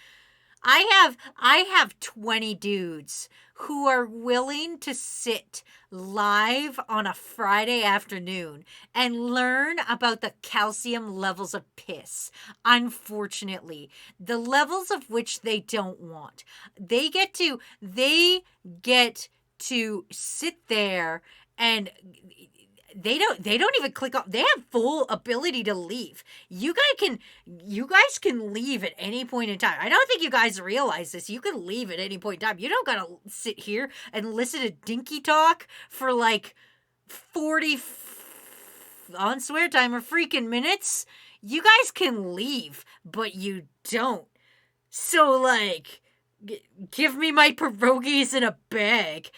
I have 20 dudes who are willing to sit live on a Friday afternoon and learn about the calcium levels of piss. Unfortunately, the levels of which they don't want. They get to sit there and they don't even click off. They have full ability to leave. You guys can leave at any point in time. I don't think you guys realize this. You can leave at any point in time. You don't gotta sit here and listen to Dinky talk for like 40 on swear timer freaking minutes. You guys can leave, but you don't. So like, give me my pierogies in a bag.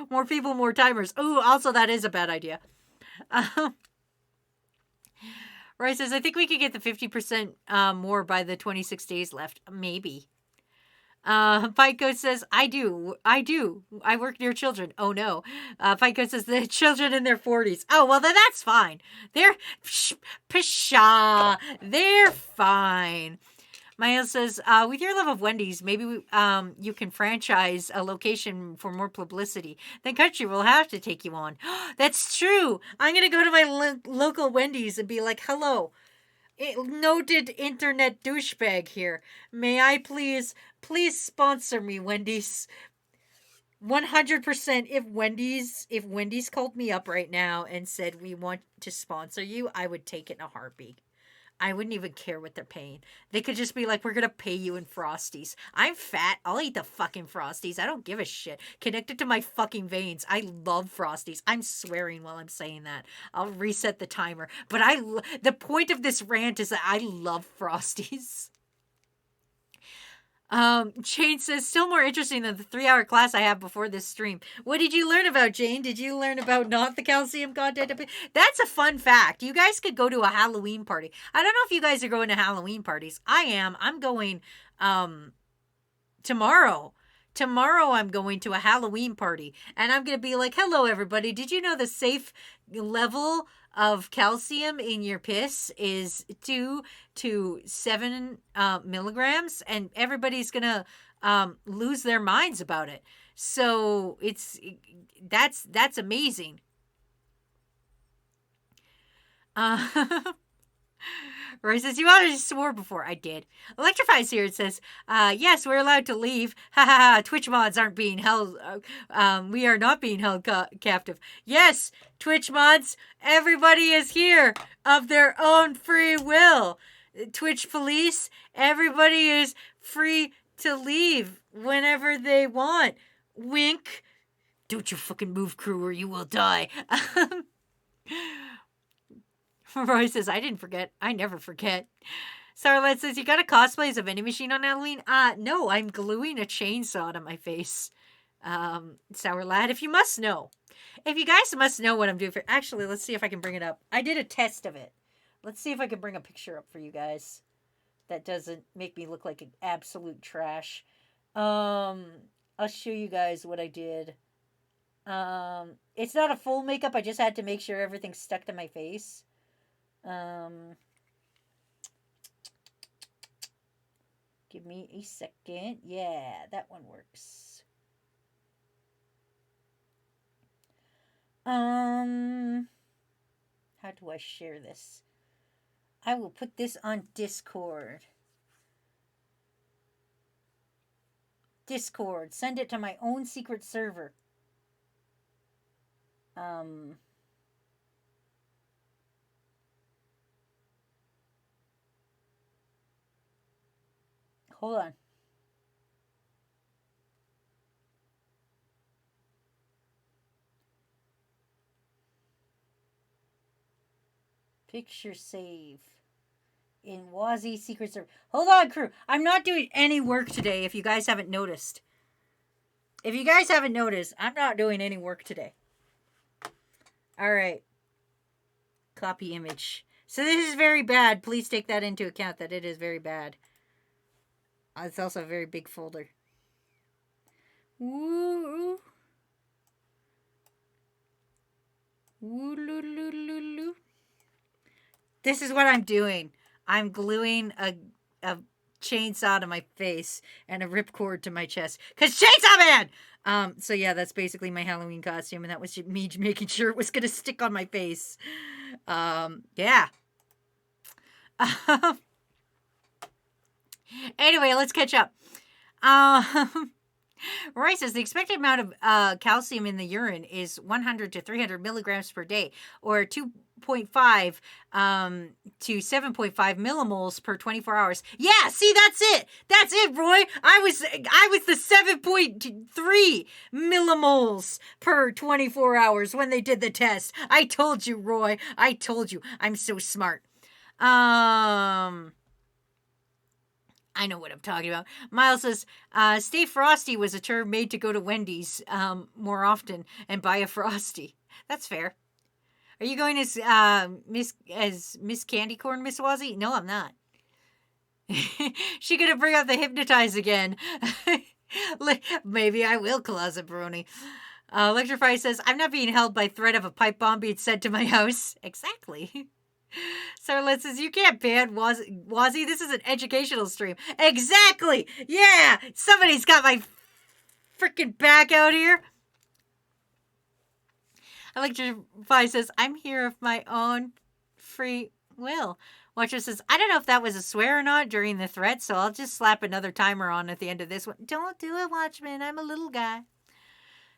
More people, more timers. Ooh, also that is a bad idea. Roy says, I think we could get the 50% more by the 26 days left. Maybe. Fico says, I do. I work near children. Oh no. Fico says, the children in their 40s. Oh, well then that's fine. They're fine. Miles says, with your love of Wendy's, maybe you can franchise a location for more publicity. Then Country will have to take you on. That's true. I'm going to go to my local Wendy's and be like, hello, noted internet douchebag here. May I please sponsor me, Wendy's. 100% if Wendy's called me up right now and said, we want to sponsor you, I would take it in a heartbeat. I wouldn't even care what they're paying. They could just be like, we're going to pay you in Frosties. I'm fat. I'll eat the fucking Frosties. I don't give a shit. Connected to my fucking veins. I love Frosties. I'm swearing while I'm saying that. I'll reset the timer. But the point of this rant is that I love Frosties. Jane says, still more interesting than the 3-hour class I have before this stream. What did you learn about, Jane? Did you learn about not the calcium content? That's a fun fact. You guys could go to a Halloween party. I don't know if you guys are going to Halloween parties. I am. I'm going, tomorrow. Tomorrow I'm going to a Halloween party, and I'm going to be like, hello, everybody. Did you know the safe level of calcium in your piss is 2 to 7 milligrams? And everybody's going to lose their minds about it. So that's amazing. Roy says, you already swore before. I did. Electrify's here. It says, yes, we're allowed to leave. Ha ha ha. Twitch mods aren't being held. We are not being held captive. Yes, Twitch mods, everybody is here of their own free will. Twitch police, everybody is free to leave whenever they want. Wink. Don't you fucking move, crew, or you will die. Roy says, I didn't forget. I never forget. Starlight says, you got a cosplay as a vending machine on Halloween? No, I'm gluing a chainsaw to my face. Sour Lad, if you must know. If you guys must know what I'm doing for... Actually, let's see if I can bring it up. I did a test of it. Let's see if I can bring a picture up for you guys. That doesn't make me look like an absolute trash. I'll show you guys what I did. It's not a full makeup. I just had to make sure everything stuck to my face. Give me a second. Yeah, that one works. How do I share this? I will put this on Discord. Discord. Send it to my own secret server. Hold on. Picture save. In Wazzy Secret Server. Hold on, crew. I'm not doing any work today, if you guys haven't noticed. If you guys haven't noticed, I'm not doing any work today. Alright. Copy image. So this is very bad. Please take that into account, that it is very bad. It's also a very big folder. Woo. Woo-loo-loo-loo-loo. This is what I'm doing. I'm gluing a chainsaw to my face and a ripcord to my chest. Because Chainsaw Man! So yeah, that's basically my Halloween costume. And that was me making sure it was going to stick on my face. Yeah. Anyway, let's catch up. Roy says the expected amount of calcium in the urine is 100 to 300 milligrams per day, or 2.5 to 7.5 millimoles per 24 hours. Yeah, see, that's it. That's it, Roy. I was the 7.3 millimoles per 24 hours when they did the test. I told you, Roy. I told you. I'm so smart. I know what I'm talking about. Miles says, Stay Frosty was a term made to go to Wendy's more often and buy a Frosty. That's fair. Are you going as Miss Candy Corn, Miss Wazzy? No, I'm not. She gonna bring out the hypnotize again. Maybe I will, Closet Brony. Electrify says, I'm not being held by threat of a pipe bomb being sent to my house. Exactly. Sarlet says, you can't ban Wazzy. This is an educational stream. Exactly. Yeah. Somebody's got my freaking back out here. Electrify says, I'm here of my own free will. Watcher says, I don't know if that was a swear or not during the threat, so I'll just slap another timer on at the end of this one. Don't do it, Watchman. I'm a little guy.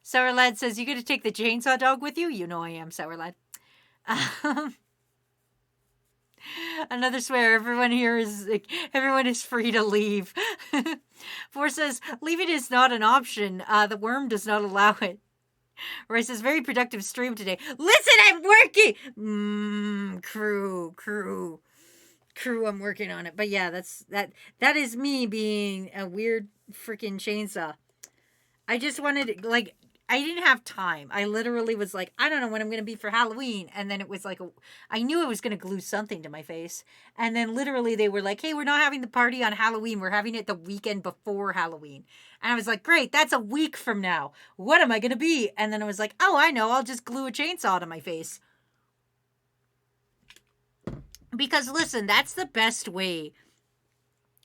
Sour Lad says, you going to take the chainsaw dog with you? You know I am, Sour Lad. Another swear. Everyone is free to leave. Four says, leaving is not an option. The worm does not allow it. Roy says, very productive stream today. Listen, I'm working. Crew, I'm working on it. But yeah, that is me being a weird freaking chainsaw. I just wanted, like, I didn't have time. I literally was like, I don't know when I'm going to be for Halloween. And then it was like, I knew I was going to glue something to my face. And then literally they were like, hey, we're not having the party on Halloween. We're having it the weekend before Halloween. And I was like, great, that's a week from now. What am I going to be? And then I was like, oh, I know. I'll just glue a chainsaw to my face. Because listen, that's the best way.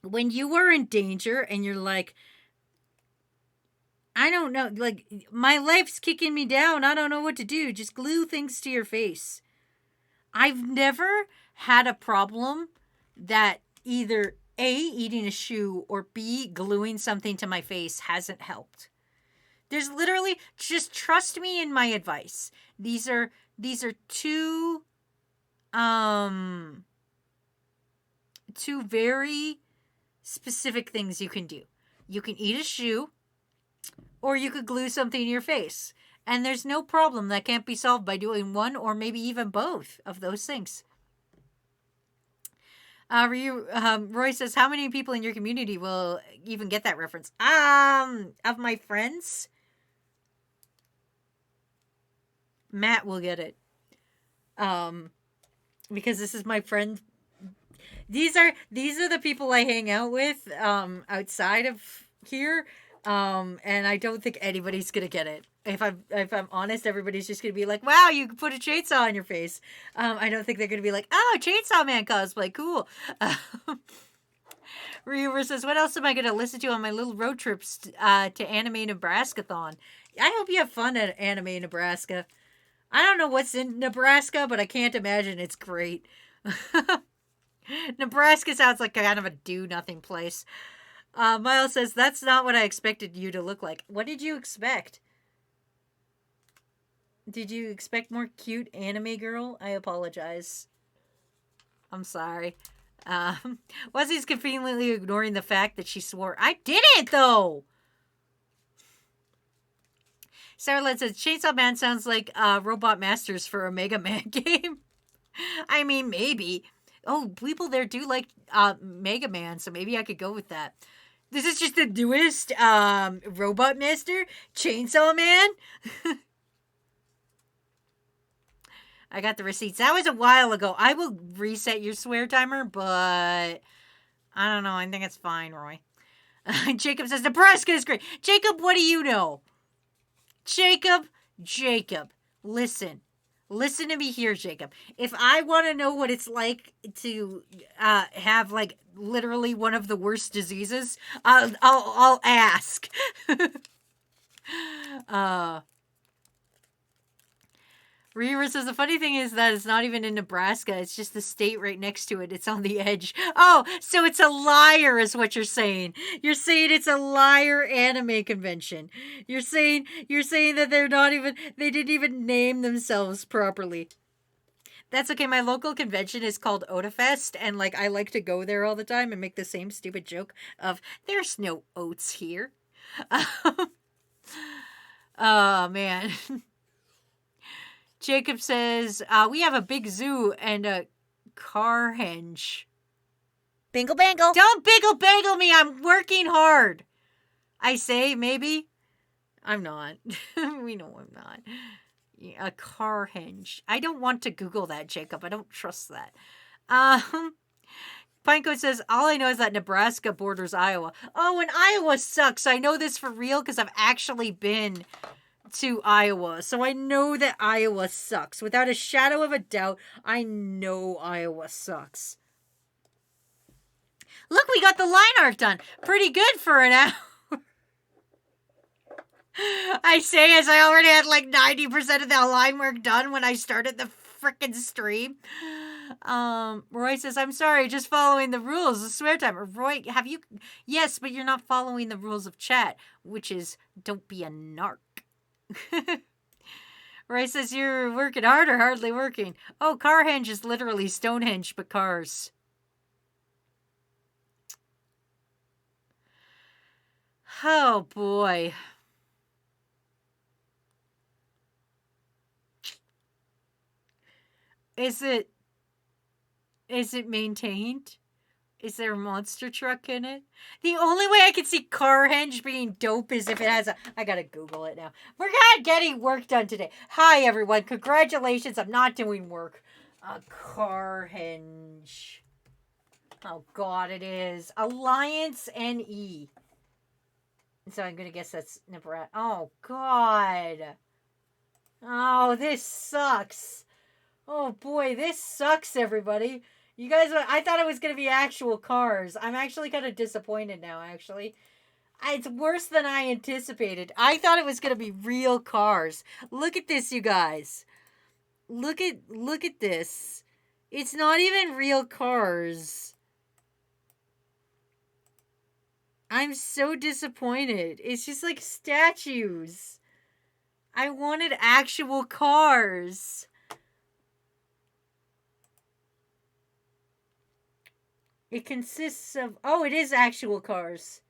When you are in danger and you're like, I don't know, like, my life's kicking me down. I don't know what to do. Just glue things to your face. I've never had a problem that either A, eating a shoe, or B, gluing something to my face hasn't helped. There's literally, just trust me in my advice. These are two very specific things you can do. You can eat a shoe, or you could glue something to your face. And there's no problem that can't be solved by doing one or maybe even both of those things. Roy says, how many people in your community will even get that reference? Of my friends, Matt will get it. Because this is my friend. These are the people I hang out with outside of here. And I don't think anybody's gonna get it. If I'm honest, everybody's just gonna be like, "Wow, you can put a chainsaw on your face." I don't think they're gonna be like, "Oh, Chainsaw Man cosplay, cool." Reaver says, "What else am I gonna listen to on my little road trips to Anime Nebraska-thon?" I hope you have fun at Anime Nebraska. I don't know what's in Nebraska, but I can't imagine it's great. Nebraska sounds like kind of a do-nothing place. Miles says, that's not what I expected you to look like. What did you expect? Did you expect more cute anime girl? I apologize. I'm sorry. Wuzzy's conveniently ignoring the fact that she swore. I didn't, though! Sarah Lynn says, Chainsaw Man sounds like Robot Masters for a Mega Man game. I mean, maybe. Oh, people there do like Mega Man, so maybe I could go with that. This is just the newest Robot Master, Chainsaw Man. I got the receipts. That was a while ago. I will reset your swear timer, but I don't know. I think it's fine, Roy. Jacob says, Nebraska is great. Jacob, what do you know? Jacob, listen. Listen to me here, Jacob. If I want to know what it's like to have, like, literally one of the worst diseases, I'll ask. Reaver says, the funny thing is that it's not even in Nebraska. It's just the state right next to it. It's on the edge. Oh, so it's a liar is what you're saying. You're saying it's a liar anime convention. You're saying that they didn't even name themselves properly. That's okay. My local convention is called Otafest, and like I like to go there all the time and make the same stupid joke of there's no oats here. Oh man. Jacob says, we have a big zoo and a car henge. Bingle bangle. Don't bingle bangle me. I'm working hard. I say, maybe. I'm not. We know I'm not. A car henge. I don't want to Google that, Jacob. I don't trust that. Pinecoat says, all I know is that Nebraska borders Iowa. Oh, and Iowa sucks. I know this for real because I've actually been to Iowa. So I know that Iowa sucks. Without a shadow of a doubt, I know Iowa sucks. Look, we got the line art done. Pretty good for an hour. I say as I already had like 90% of the line work done when I started the frickin' stream. Roy says, I'm sorry, just following the rules. The swear timer. Roy, have you... Yes, but you're not following the rules of chat, which is don't be a narc. Roy says, you're working hard or hardly working? Oh, Carhenge is literally Stonehenge, but cars. Oh, boy. Is it maintained? Is there a monster truck in it? The only way I can see Carhenge being dope is if it has a... I gotta Google it now. We're not getting work done today. Hi, everyone. Congratulations. I'm not doing work. Carhenge. Oh, God, it is. Alliance NE. So I'm gonna guess that's Nebraska. Oh, God. Oh, this sucks. Oh, boy, this sucks, everybody. You guys, I thought it was going to be actual cars. I'm actually kind of disappointed now, actually. It's worse than I anticipated. I thought it was going to be real cars. Look at this, you guys. Look at this. It's not even real cars. I'm so disappointed. It's just like statues. I wanted actual cars. It consists of... Oh, it is actual cars.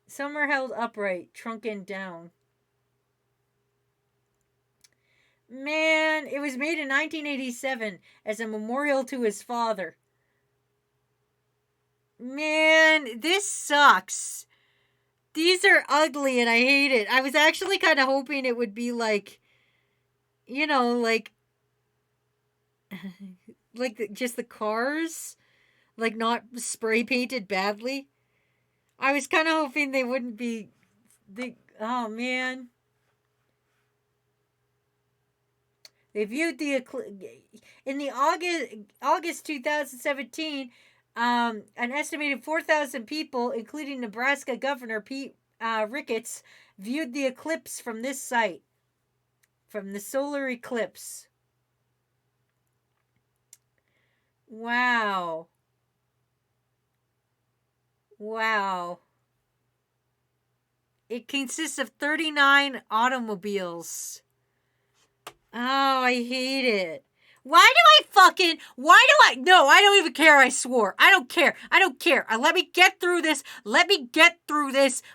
Some are held upright, trunk end down. Man, it was made in 1987 as a memorial to his father. Man, this sucks. These are ugly and I hate it. I was actually kind of hoping it would be like... You know, like... just the cars, like not spray painted badly. I was kind of hoping they wouldn't be. Oh man, they viewed in the August 2017. An estimated 4,000 people, including Nebraska Governor Pete Ricketts, viewed the eclipse from this site, from the solar eclipse. Wow. Wow. It consists of 39 automobiles. Oh, I hate it. No, I don't even care. I swore. I don't care. Let me get through this.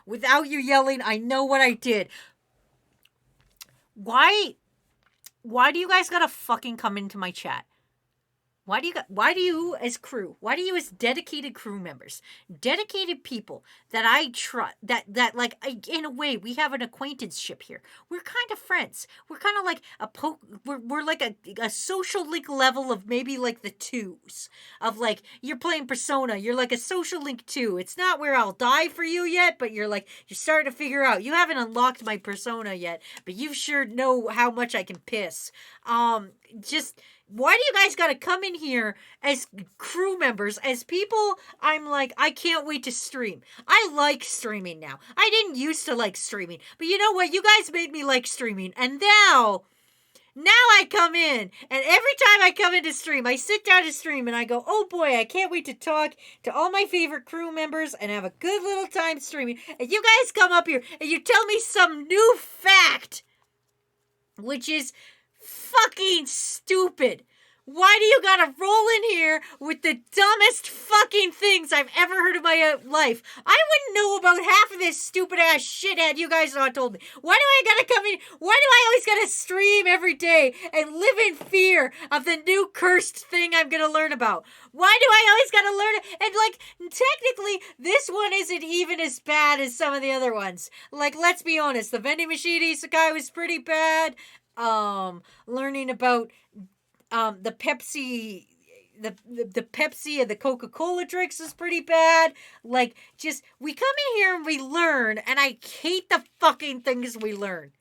Without you yelling. I know what I did. Why do you guys gotta fucking come into my chat? Why do you as crew, why do you as dedicated crew members, dedicated people that I trust, that in a way, we have an acquaintanceship here. We're kind of friends. We're kind of like we're like a social link level of maybe like the 2s. Of like, you're playing Persona, you're like a social link 2. It's not where I'll die for you yet, but you're starting to figure out. You haven't unlocked my Persona yet, but you sure know how much I can piss. Why do you guys gotta come in here as crew members, as people I'm like, I can't wait to stream. I like streaming now. I didn't used to like streaming. But you know what? You guys made me like streaming. And now I come in. And every time I come in to stream, I sit down to stream and I go, oh boy, I can't wait to talk to all my favorite crew members and have a good little time streaming. And you guys come up here and you tell me some new fact, which is fucking stupid. Why do you gotta roll in here with the dumbest fucking things I've ever heard in my life? I wouldn't know about half of this stupid ass shit had you guys not told me. Why do I gotta come in? Why do I always gotta stream every day and live in fear of the new cursed thing I'm gonna learn about? Why do I always gotta learn it? And technically, this one isn't even as bad as some of the other ones. Let's be honest, the vending machine isekai was pretty bad. Learning about the Pepsi, the Pepsi and the Coca-Cola drinks is pretty bad. We come in here and we learn, and I hate the fucking things we learn.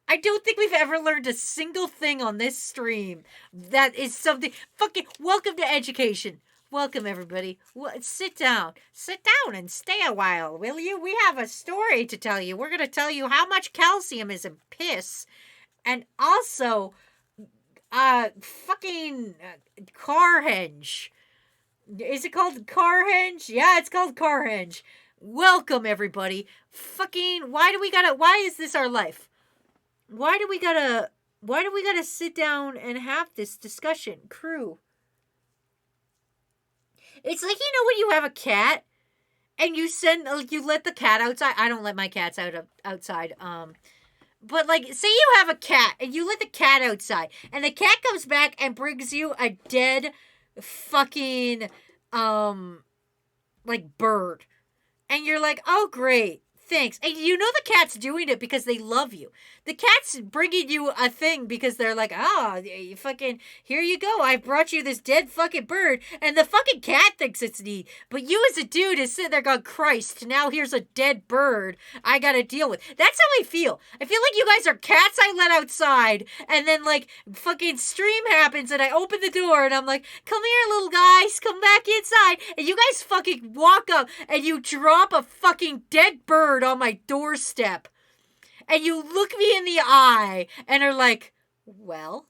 I don't think we've ever learned a single thing on this stream that is something. Fucking welcome to education. Welcome, everybody. Sit down and stay a while, will you? We have a story to tell you. We're going to tell you how much calcium is in piss, and also fucking Carhenge. Is it called Carhenge? Yeah, it's called Carhenge. Welcome, everybody. Fucking, why is this our life? Why do we gotta sit down and have this discussion, crew? It's like, when you have a cat and you let the cat outside. I don't let my cats outside. But say you have a cat and you let the cat outside and the cat comes back and brings you a dead fucking like bird. And you're like, oh, great. Thanks. And you know the cat's doing it because they love you. The cat's bringing you a thing because they're like, you fucking, here you go. I brought you this dead fucking bird. And the fucking cat thinks it's neat. But you as a dude is sitting there going, Christ, now here's a dead bird I gotta deal with. That's how I feel. I feel like you guys are cats I let outside. And then like fucking stream happens and I open the door and I'm like, come here, little guys, come back inside. And you guys fucking walk up and you drop a fucking dead bird on my doorstep. And you look me in the eye and are like, well,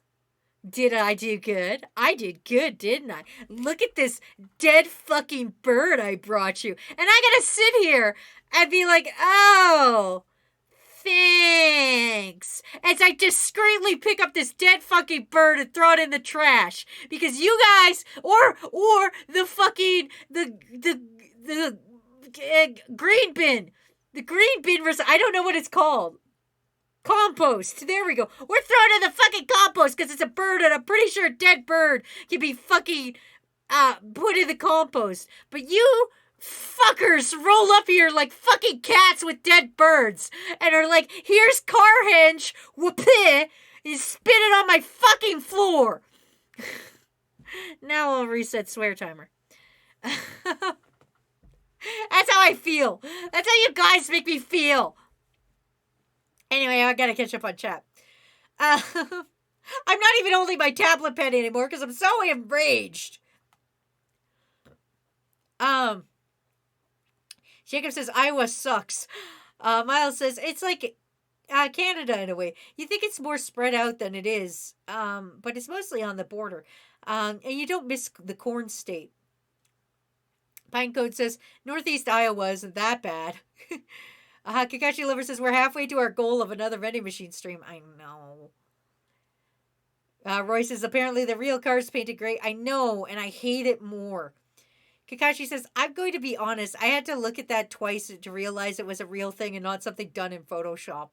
did I do good? I did good, didn't I? Look at this dead fucking bird I brought you. And I gotta sit here and be like, oh, thanks. As I discreetly pick up this dead fucking bird and throw it in the trash. Because you guys, or the fucking, the green bin. The green bin versus, I don't know what it's called. Compost. There we go. We're throwing in the fucking compost because it's a bird and I'm pretty sure a dead bird can be fucking put in the compost. But you fuckers roll up here like fucking cats with dead birds and are like, here's Carhenge, whoopee, you spit it on my fucking floor. Now I'll reset swear timer. That's how I feel. That's how you guys make me feel. Anyway, I gotta catch up on chat. I'm not even holding my tablet pen anymore because I'm so enraged. Jacob says Iowa sucks. Miles says it's like Canada in a way. You think it's more spread out than it is, but it's mostly on the border. And you don't miss the corn state. Pinecode says, Northeast Iowa isn't that bad. Kakashi Liver says, we're halfway to our goal of another vending machine stream. I know. Roy says, apparently the real car's painted gray. I know, and I hate it more. Kakashi says, I'm going to be honest. I had to look at that twice to realize it was a real thing and not something done in Photoshop.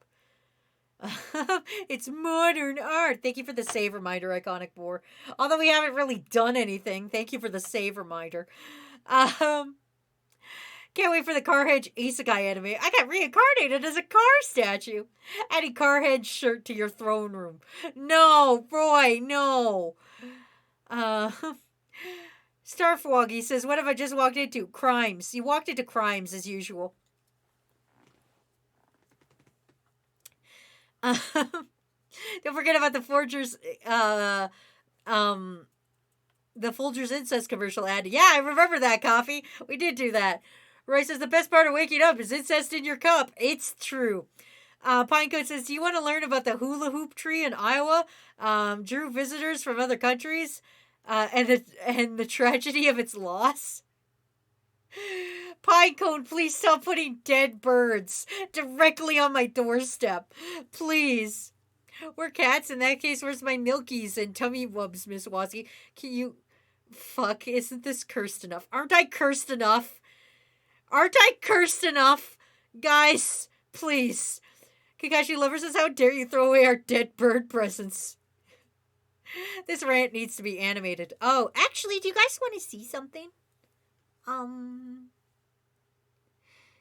It's modern art. Thank you for the save reminder, Iconic Boar. Although we haven't really done anything. Thank you for the save reminder. Can't wait for the Carhenge Isekai anime. I got reincarnated as a car statue. Adding Carhenge shirt to your throne room. No, Roy, no. Starfwoggy says, what have I just walked into? Crimes. You walked into crimes as usual. Don't forget about the Forgers, the Folgers incest commercial ad. Yeah, I remember that, Coffee. We did do that. Roy says the best part of waking up is incest in your cup. It's true. Pinecoat says, do you want to learn about the hula hoop tree in Iowa? Drew visitors from other countries and the tragedy of its loss? Pinecone, please stop putting dead birds directly on my doorstep. Please. We're cats. In that case, where's my milkies and tummy wubs, Miss Wazzy? Can you... Fuck, isn't this cursed enough? Aren't I cursed enough? Aren't I cursed enough? Guys, please. Kakashi Lover says, how dare you throw away our dead bird presents? This rant needs to be animated. Oh, actually, do you guys want to see something?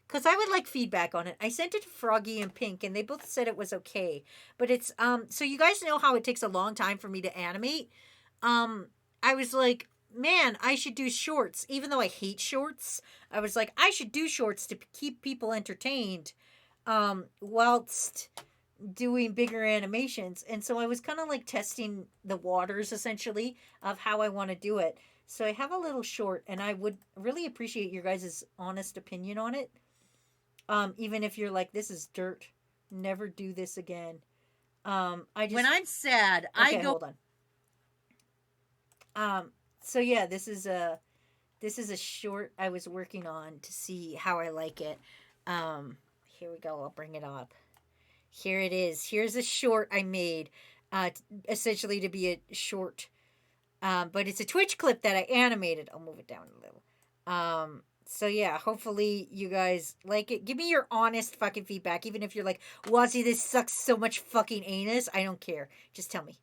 Because I would like feedback on it. I sent it to Froggy and Pink, and they both said it was okay. But it's, so you guys know how it takes a long time for me to animate? I was like, man, I should do shorts. Even though I hate shorts, I was like, I should do shorts to keep people entertained, whilst doing bigger animations. And so I was kind of like testing the waters, essentially, of how I want to do it. So I have a little short, and I would really appreciate your guys' honest opinion on it. Even if you're like, this is dirt, never do this again. When I'm sad, okay, I go. Hold on. So yeah, this is a short I was working on to see how I like it. Here we go. I'll bring it up. Here it is. Here's a short I made, essentially to be a short. But it's a Twitch clip that I animated. I'll move it down a little. So yeah, hopefully you guys like it. Give me your honest fucking feedback, even if you're like, Wazzy, this sucks so much fucking anus. I don't care. Just tell me.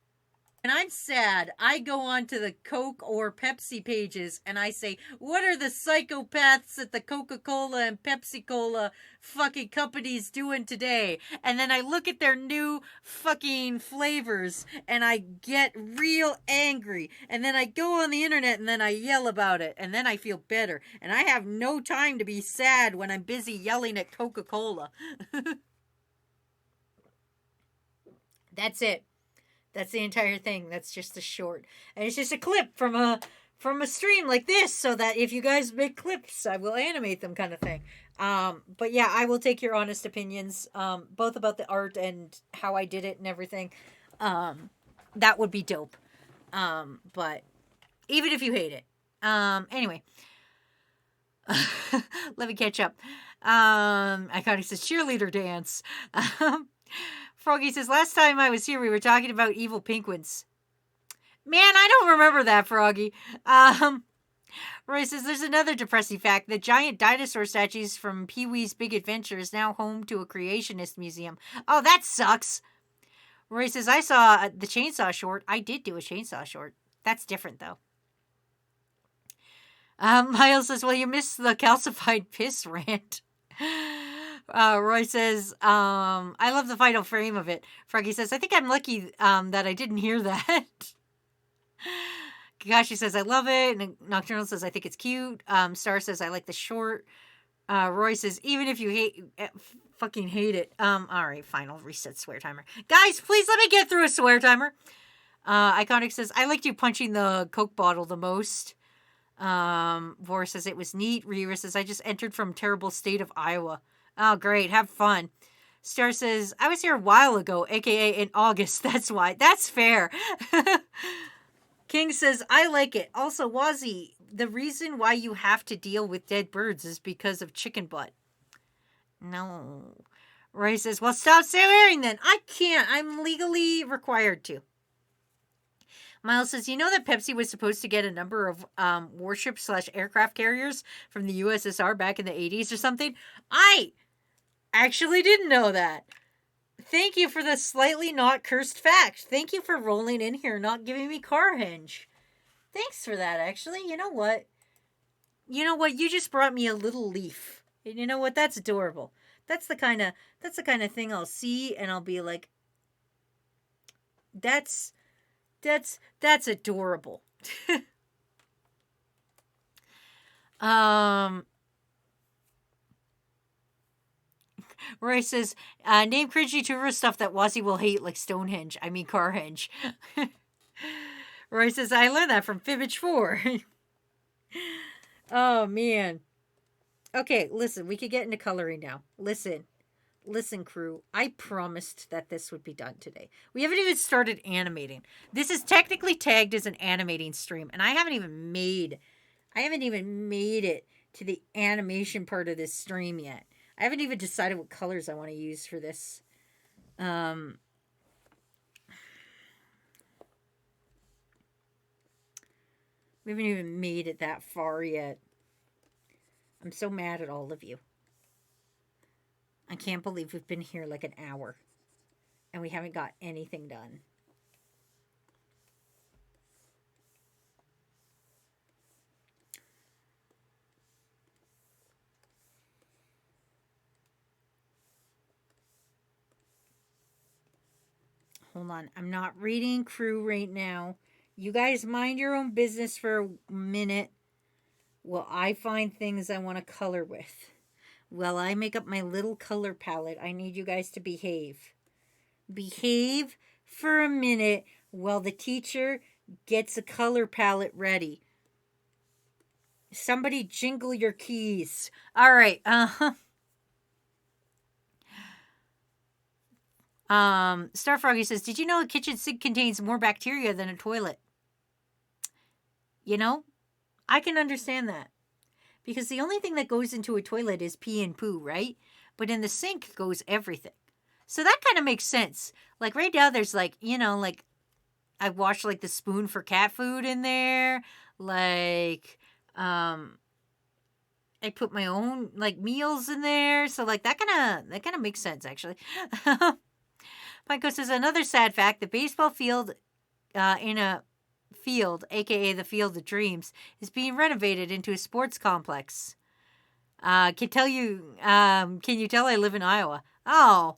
when I'm sad, I go on to the Coke or Pepsi pages and I say, what are the psychopaths at the Coca-Cola and Pepsi-Cola fucking companies doing today? And then I look at their new fucking flavors and I get real angry. And then I go on the internet and then I yell about it. And then I feel better. And I have no time to be sad when I'm busy yelling at Coca-Cola. That's it. That's the entire thing. That's just a short. And it's just a clip from a stream like this, so that if you guys make clips, I will animate them, kind of thing. But yeah, I will take your honest opinions, both about the art and how I did it and everything. That would be dope. But even if you hate it. Anyway. Let me catch up. Iconic says cheerleader dance. Froggy says, last time I was here, we were talking about evil penguins. Man, I don't remember that, Froggy. Roy says, there's another depressing fact. The giant dinosaur statues from Pee-wee's Big Adventure is now home to a creationist museum. Oh, that sucks. Roy says, I saw the chainsaw short. I did do a chainsaw short. That's different, though. Miles says, well, you missed the calcified piss rant. Roy says, I love the final frame of it. Froggy says, I think I'm lucky that I didn't hear that. Kakashi says, I love it. And Nocturnal says, I think it's cute. Star says, I like the short. Roy says, even if you fucking hate it. All right, fine. I'll reset swear timer. Guys, please let me get through a swear timer. Iconic says, I liked you punching the Coke bottle the most. Vor says, it was neat. Rira says, I just entered from terrible state of Iowa. Oh, great. Have fun. Star says, I was here a while ago, aka in August. That's why. That's fair. King says, I like it. Also, Wazzy, the reason why you have to deal with dead birds is because of chicken butt. No. Ray says, well, stop swearing then. I can't. I'm legally required to. Miles says, you know that Pepsi was supposed to get a number of warship/aircraft carriers from the USSR back in the 80s or something? I actually didn't know that. Thank you for the slightly not cursed fact. Thank you for rolling in here, not giving me car hinge. Thanks for that, actually. You know what? You just brought me a little leaf. And you know what? That's adorable. That's the kind of thing I'll see and I'll be like, that's adorable. Roy says, name cringy tourist stuff that Wazzy will hate, like Stonehenge. I mean, Carhenge. Roy says, I learned that from Fibbage 4. Oh, man. Okay, listen, we could get into coloring now. Listen, crew, I promised that this would be done today. We haven't even started animating. This is technically tagged as an animating stream, and I haven't even made it to the animation part of this stream yet. I haven't even decided what colors I want to use for this. We haven't even made it that far yet. I'm so mad at all of you. I can't believe we've been here like an hour and we haven't got anything done. Hold on. I'm not reading crew right now. You guys mind your own business for a minute while I find things I want to color with. While I make up my little color palette, I need you guys to behave. Behave for a minute while the teacher gets a color palette ready. Somebody jingle your keys. All right. Star Froggy says, did you know a kitchen sink contains more bacteria than a toilet? You know, I can understand that. Because the only thing that goes into a toilet is pee and poo, right? But in the sink goes everything. So that kind of makes sense. Like right now there's like, I washed like the spoon for cat food in there. Like, I put my own like meals in there. So like that kind of makes sense actually. Michael says, another sad fact, the baseball field in a field, aka the Field of Dreams, is being renovated into a sports complex. Can you tell I live in Iowa? Oh,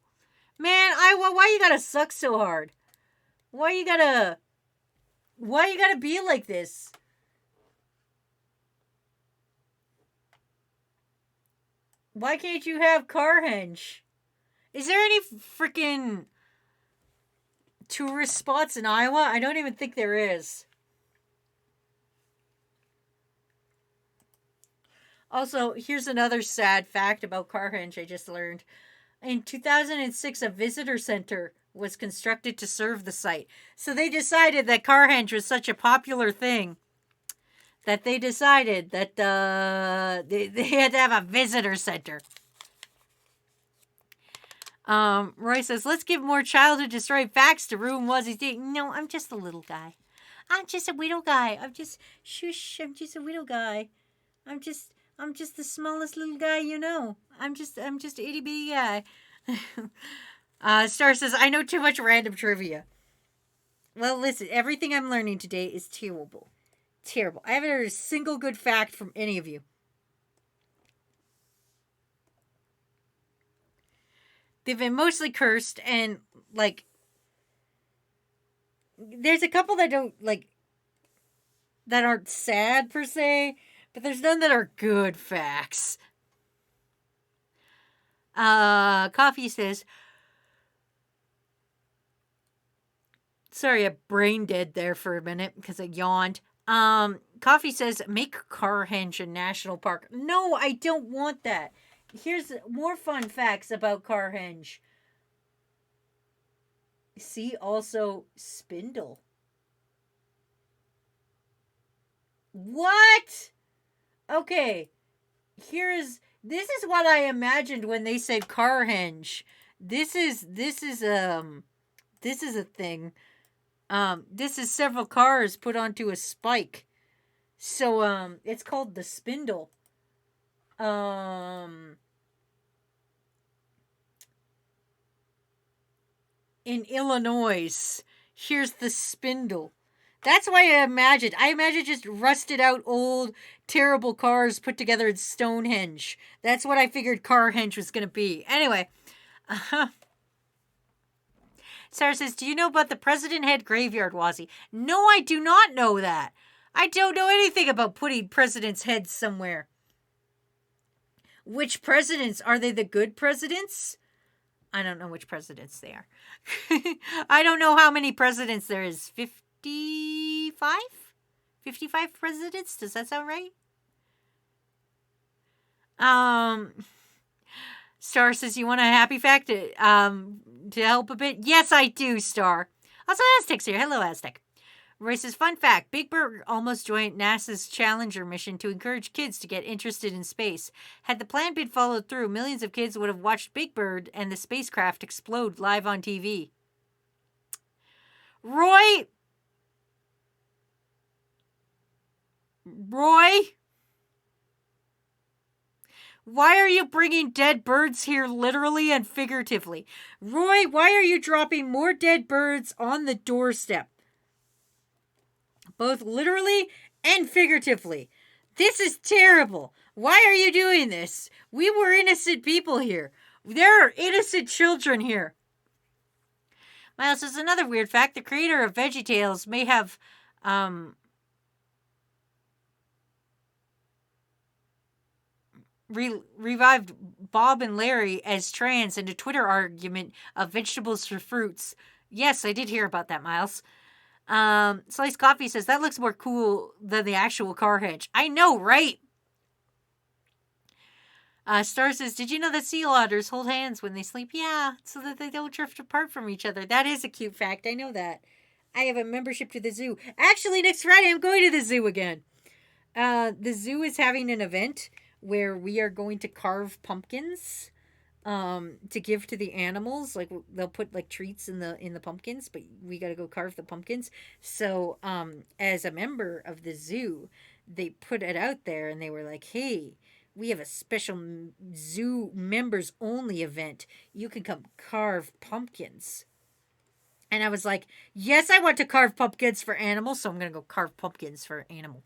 man, Iowa, why you gotta suck so hard? Why you gotta be like this? Why can't you have Carhenge? Is there any freaking tourist spots in Iowa? I don't even think there is. Also, here's another sad fact about Carhenge I just learned. In 2006, a visitor center was constructed to serve the site. So they decided that Carhenge was such a popular thing that they decided that they had to have a visitor center. Roy says, let's give more childhood destroyed facts to ruin Wazzy's day. No, I'm just a little guy. I'm just a widow guy. I'm just a widow guy. I'm just the smallest little guy you know. I'm just an itty bitty guy. Star says, I know too much random trivia. Well, listen, everything I'm learning today is terrible. Terrible. I haven't heard a single good fact from any of you. They've been mostly cursed, and, like, there's a couple that don't, like, that aren't sad per se, but there's none that are good facts. Coffee says, sorry, I brain dead there for a minute because I yawned. Coffee says, make Carhenge a national park. No, I don't want that. Here's more fun facts about Carhenge. See also Spindle. What? Okay. This is what I imagined when they said Carhenge. This is a thing. This is several cars put onto a spike. So it's called the Spindle. In Illinois, here's the Spindle. That's why I imagined. I imagined just rusted out old terrible cars put together in Stonehenge. That's what I figured Carhenge was going to be. Anyway, Sarah says, do you know about the President Head Graveyard, Wazzy? No, I do not know that. I don't know anything about putting presidents' heads somewhere. Which presidents? Are they the good presidents? I don't know which presidents they are. I don't know how many presidents there is. 55? 55 presidents? Does that sound right? Star says, you want a happy fact to help a bit? Yes, I do, Star. Also, Aztec's here. Hello, Aztec. Roy says, fun fact, Big Bird almost joined NASA's Challenger mission to encourage kids to get interested in space. Had the plan been followed through, millions of kids would have watched Big Bird and the spacecraft explode live on TV. Roy? Why are you bringing dead birds here literally and figuratively? Roy, why are you dropping more dead birds on the doorstep? Both literally and figuratively. This is terrible. Why are you doing this? We were innocent people here. There are innocent children here. Miles says, another weird fact. The creator of VeggieTales may have revived Bob and Larry as trans in a Twitter argument of vegetables for fruits. Yes, I did hear about that, Miles. Sliced Coffee says, that looks more cool than the actual Carhenge. I know, right? Star says, did you know that sea otters hold hands when they sleep? Yeah, so that they don't drift apart from each other. That is a cute fact. I know that. I have a membership to the zoo. Actually, next Friday, I'm going to the zoo again. The zoo is having an event where we are going to carve pumpkins to give to the animals. Like, they'll put like treats in the pumpkins, but we got to go carve the pumpkins. So as a member of the zoo, they put it out there and they were like, hey, we have a special zoo members only event. You can come carve pumpkins. And I was like, yes, I want to carve pumpkins for animals, so I'm going to go carve pumpkins for animal.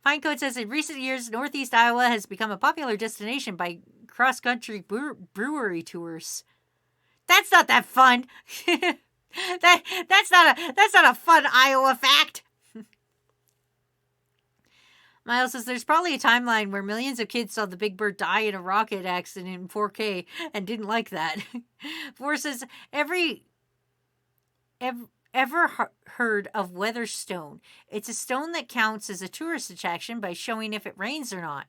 Pinecoat says, in recent years, Northeast Iowa has become a popular destination by cross-country brewery tours. That's not that fun. That's not a fun Iowa fact. Miles says, there's probably a timeline where millions of kids saw the Big Bird die in a rocket accident in 4K and didn't like that. Four says, ever heard of Weatherstone? It's a stone that counts as a tourist attraction by showing if it rains or not.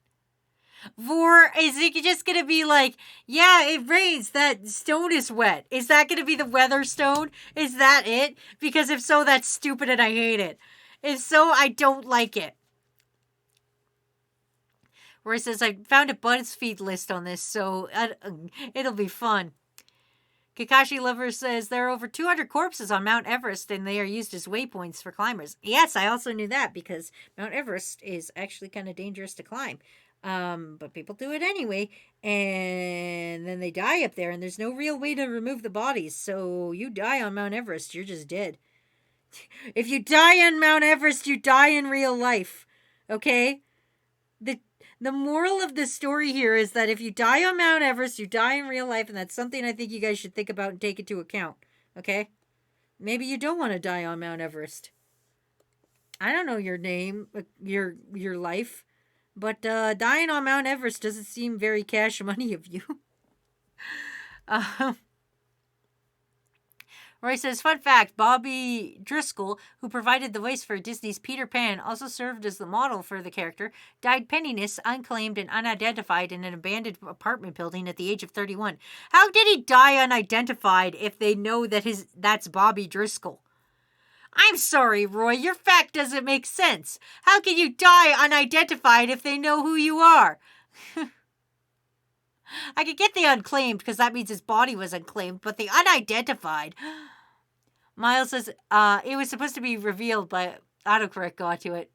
Vor, is it just going to be like, yeah, it rains, that stone is wet. Is that going to be the Weatherstone? Is that it? Because if so, that's stupid and I hate it. If so, I don't like it. Where it says, I found a BuzzFeed list on this, so it'll be fun. Kakashi Lover says, there are over 200 corpses on Mount Everest, and they are used as waypoints for climbers. Yes, I also knew that, because Mount Everest is actually kind of dangerous to climb. But people do it anyway, and then they die up there, and there's no real way to remove the bodies, so you die on Mount Everest, you're just dead. If you die on Mount Everest, you die in real life, okay? The moral of the story here is that if you die on Mount Everest, you die in real life, and that's something I think you guys should think about and take into account, okay? Maybe you don't want to die on Mount Everest. I don't know your name, your life, but dying on Mount Everest doesn't seem very cash money of you. Roy says, fun fact, Bobby Driscoll, who provided the voice for Disney's Peter Pan, also served as the model for the character, died penniless, unclaimed, and unidentified in an abandoned apartment building at the age of 31. How did he die unidentified if they know that that's Bobby Driscoll? I'm sorry, Roy, your fact doesn't make sense. How can you die unidentified if they know who you are? I could get the unclaimed because that means his body was unclaimed, but the unidentified... Miles says, it was supposed to be revealed, but autocorrect got to it.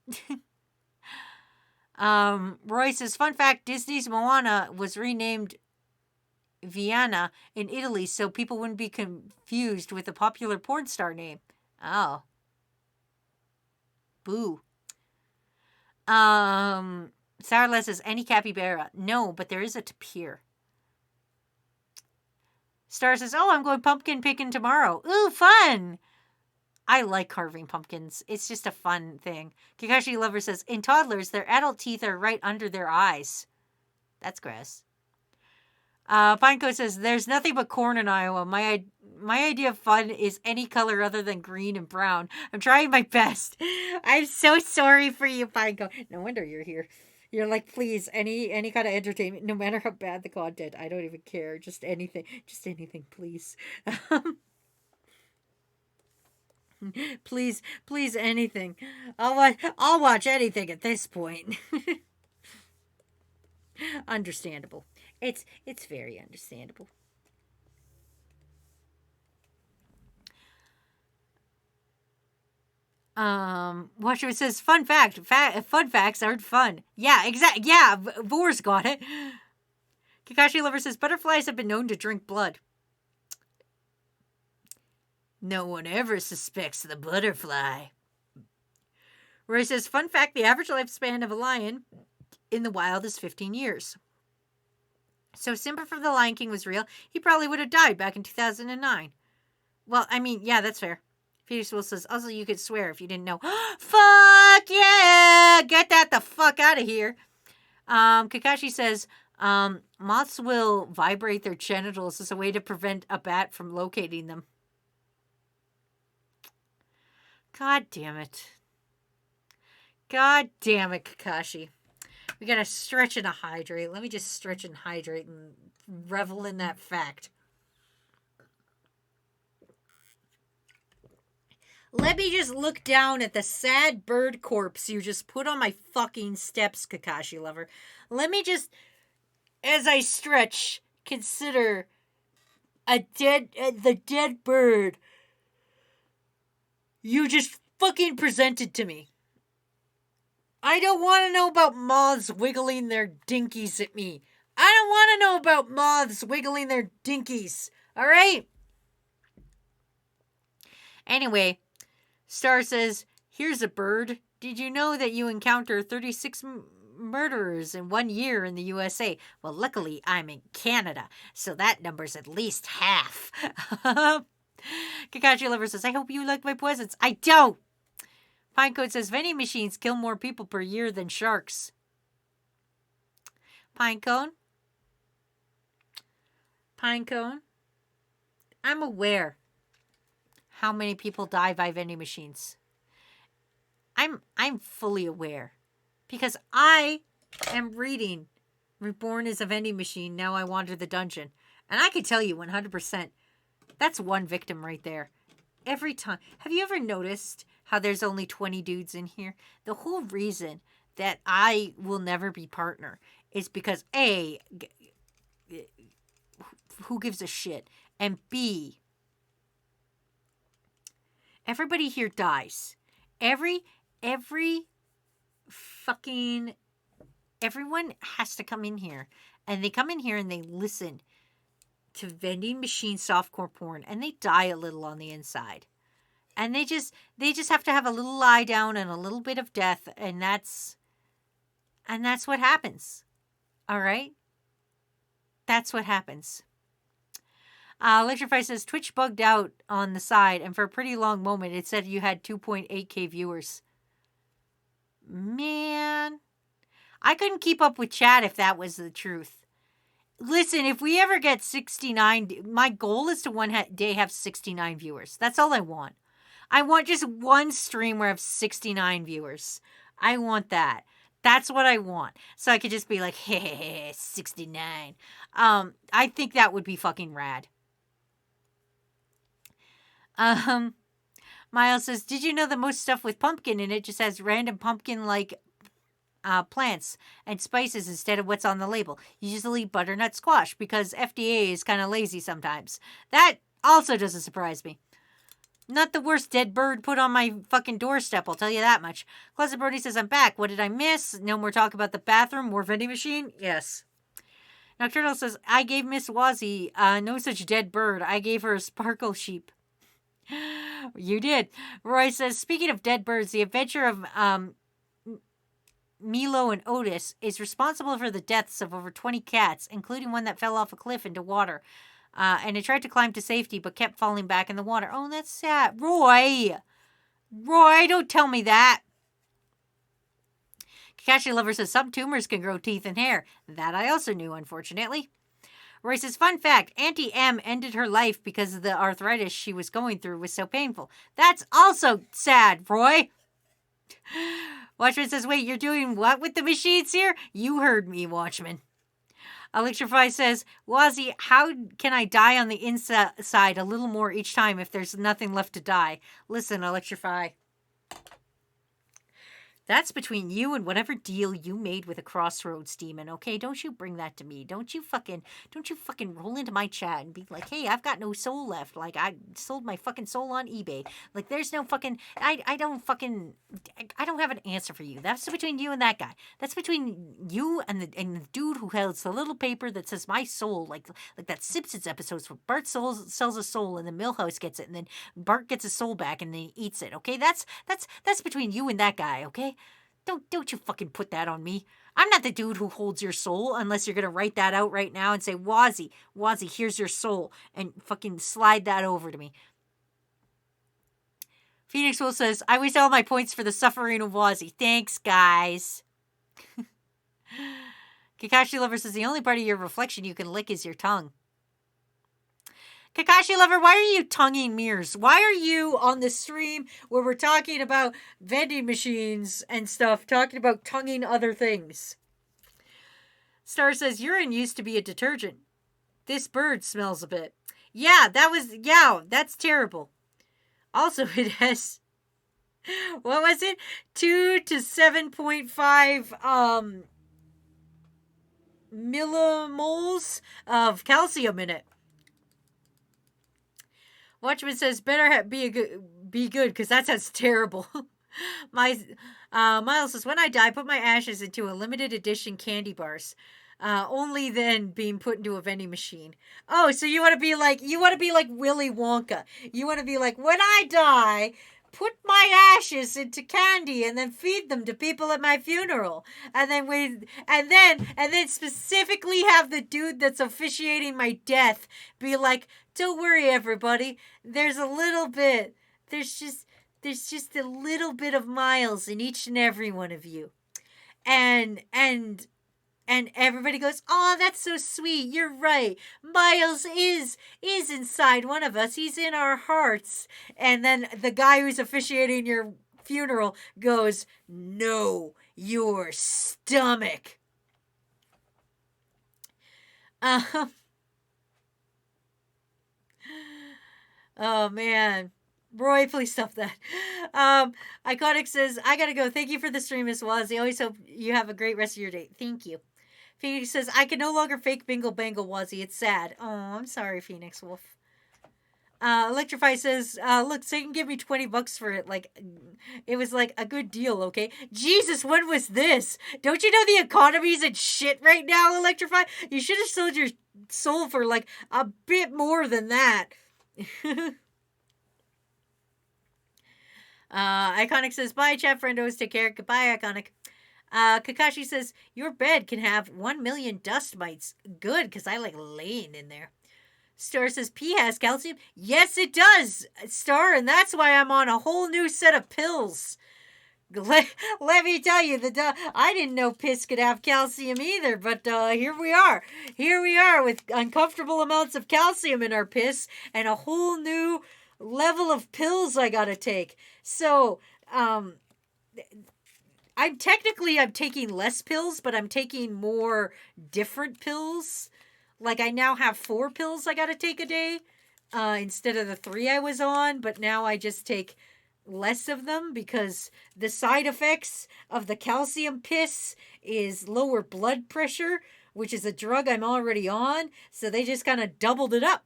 Roy says, fun fact, Disney's Moana was renamed Viana in Italy so people wouldn't be confused with a popular porn star name. Oh. Boo. Sarla says, any capybara. No, but there is a tapir. Star says, oh, I'm going pumpkin picking tomorrow. Ooh, fun. I like carving pumpkins. It's just a fun thing. Kakashi Lover says, in toddlers, their adult teeth are right under their eyes. That's gross. Pineco says, there's nothing but corn in Iowa. My idea of fun is any color other than green and brown. I'm trying my best. I'm so sorry for you, Pineco. No wonder you're here. You're like, please, any kind of entertainment, no matter how bad the content, I don't even care. Just anything, please. please, anything. I'll watch anything at this point. Understandable. It's very understandable. Watcher says, fun fact, fun facts aren't fun. Yeah, exactly. Yeah, Vor's got it. Kakashi Lover says, butterflies have been known to drink blood. No one ever suspects the butterfly. Roy says, fun fact, the average lifespan of a lion in the wild is 15 years. So Simba from The Lion King was real. He probably would have died back in 2009. Well, I mean, yeah, that's fair. Peter Swill says, also, you could swear if you didn't know. Fuck yeah! Get that the fuck out of here. Kakashi says, moths will vibrate their genitals as a way to prevent a bat from locating them. God damn it. God damn it, Kakashi. We gotta stretch and hydrate. Let me just stretch and hydrate and revel in that fact. Let me just look down at the sad bird corpse you just put on my fucking steps, Kakashi Lover. Let me just, as I stretch, consider the dead bird you just fucking presented to me. I don't want to know about moths wiggling their dinkies at me. I don't want to know about moths wiggling their dinkies. All right? Anyway, Star says, here's a bird. Did you know that you encounter 36 murderers in 1 year in the USA? Well, luckily, I'm in Canada, so that number's at least half. Kakashi Lover says, I hope you like my presents. I don't. Pinecone says, vending machines kill more people per year than sharks. Pinecone? Pinecone? I'm aware how many people die by vending machines. I'm fully aware. Because I am reading Reborn as a Vending Machine, Now I Wander the Dungeon. And I can tell you 100%, that's one victim right there. Every time. Have you ever noticed how there's only 20 dudes in here? The whole reason that I will never be partner is because A, who gives a shit? And B, everybody here dies. Everyone has to come in here. And they come in here and they listen to vending machine softcore porn, and they die a little on the inside. And they just have to have a little lie down and a little bit of death, and that's what happens. All right? That's what happens. Electrify says, Twitch bugged out on the side, and for a pretty long moment, it said you had 2.8k viewers. Man, I couldn't keep up with chat if that was the truth. Listen, if we ever get 69, my goal is to one day have 69 viewers. That's all I want. I want just one stream where I have 69 viewers. I want that. That's what I want. So I could just be like, hey, 69. I think that would be fucking rad. Miles says, did you know that most stuff with pumpkin in it just has random pumpkin-like plants and spices instead of what's on the label? Usually butternut squash, because FDA is kind of lazy sometimes. That also doesn't surprise me. Not the worst dead bird put on my fucking doorstep, I'll tell you that much. Closet Brody says, I'm back. What did I miss? No more talk about the bathroom, more vending machine? Yes. Nocturnal says, I gave Miss Wazzy no such dead bird. I gave her a sparkle sheep. You did. Roy says, speaking of dead birds, the adventure of Milo and Otis is responsible for the deaths of over 20 cats, including one that fell off a cliff into water. And it tried to climb to safety, but kept falling back in the water. Oh, that's sad. Roy, don't tell me that. Kakashi Lover says, some tumors can grow teeth and hair. That I also knew, unfortunately. Roy says, fun fact, Auntie M ended her life because the arthritis she was going through was so painful. That's also sad, Roy. Watchman says, wait, you're doing what with the machines here? You heard me, Watchman. Electrify says, Wazzy, how can I die on the inside a little more each time if there's nothing left to die? Listen, Electrify. That's between you and whatever deal you made with a Crossroads demon, okay? Don't you bring that to me. Don't you fucking roll into my chat and be like, hey, I've got no soul left. Like, I sold my fucking soul on eBay. Like, there's no fucking, I don't have an answer for you. That's between you and that guy. That's between you and the dude who holds the little paper that says my soul, like that Simpsons episodes where Bart sells a soul and then Milhouse gets it and then Bart gets his soul back and then he eats it, okay? That's between you and that guy, okay? Don't you fucking put that on me. I'm not the dude who holds your soul unless you're going to write that out right now and say, Wazzy, here's your soul, and fucking slide that over to me. Phoenix Will says, I waste all my points for the suffering of Wazzy. Thanks, guys. Kakashi Lover says, the only part of your reflection you can lick is your tongue. Kakashi Lover, why are you tonguing mirrors? Why are you on the stream where we're talking about vending machines and stuff, talking about tonguing other things? Star says, urine used to be a detergent. This bird smells a bit. Yeah, that's terrible. Also, it has, what was it? 2 to 7.5 millimoles of calcium in it. Watchman says, better be good, because that sounds terrible. Miles says, when I die, put my ashes into a limited edition candy bars. only then being put into a vending machine. Oh, so you want to be like Willy Wonka. You want to be like, when I die, put my ashes into candy and then feed them to people at my funeral. And then specifically have the dude that's officiating my death be like, don't worry everybody. There's just a little bit of Miles in each and every one of you. And everybody goes, oh, that's so sweet. You're right. Miles is inside one of us. He's in our hearts. And then the guy who's officiating your funeral goes, no, your stomach. Oh, man. Roy, please stop that. Iconic says, I gotta go. Thank you for the stream, Miss Waz. I always hope you have a great rest of your day. Thank you. Phoenix says, I can no longer fake Bingle Bangle, Wazzy. It's sad. Oh, I'm sorry, Phoenix Wolf. Electrify says, look, so you can give me $20 for it. Like, it was like a good deal, okay? Jesus, when was this? Don't you know the economy's in shit right now, Electrify? You should have sold your soul for like a bit more than that. Iconic says, bye, chat friendos. Take care. Goodbye, Iconic. Kakashi says, your bed can have 1 million dust mites. Good, because I like laying in there. Star says, pee has calcium. Yes, it does, Star, and that's why I'm on a whole new set of pills. Let me tell you, I didn't know piss could have calcium either, but here we are. Here we are with uncomfortable amounts of calcium in our piss and a whole new level of pills I gotta take. So, I'm taking less pills, but I'm taking more different pills. Like, I now have 4 pills I gotta take a day, instead of the 3 I was on, but now I just take less of them because the side effects of the calcium piss is lower blood pressure, which is a drug I'm already on, so they just kind of doubled it up.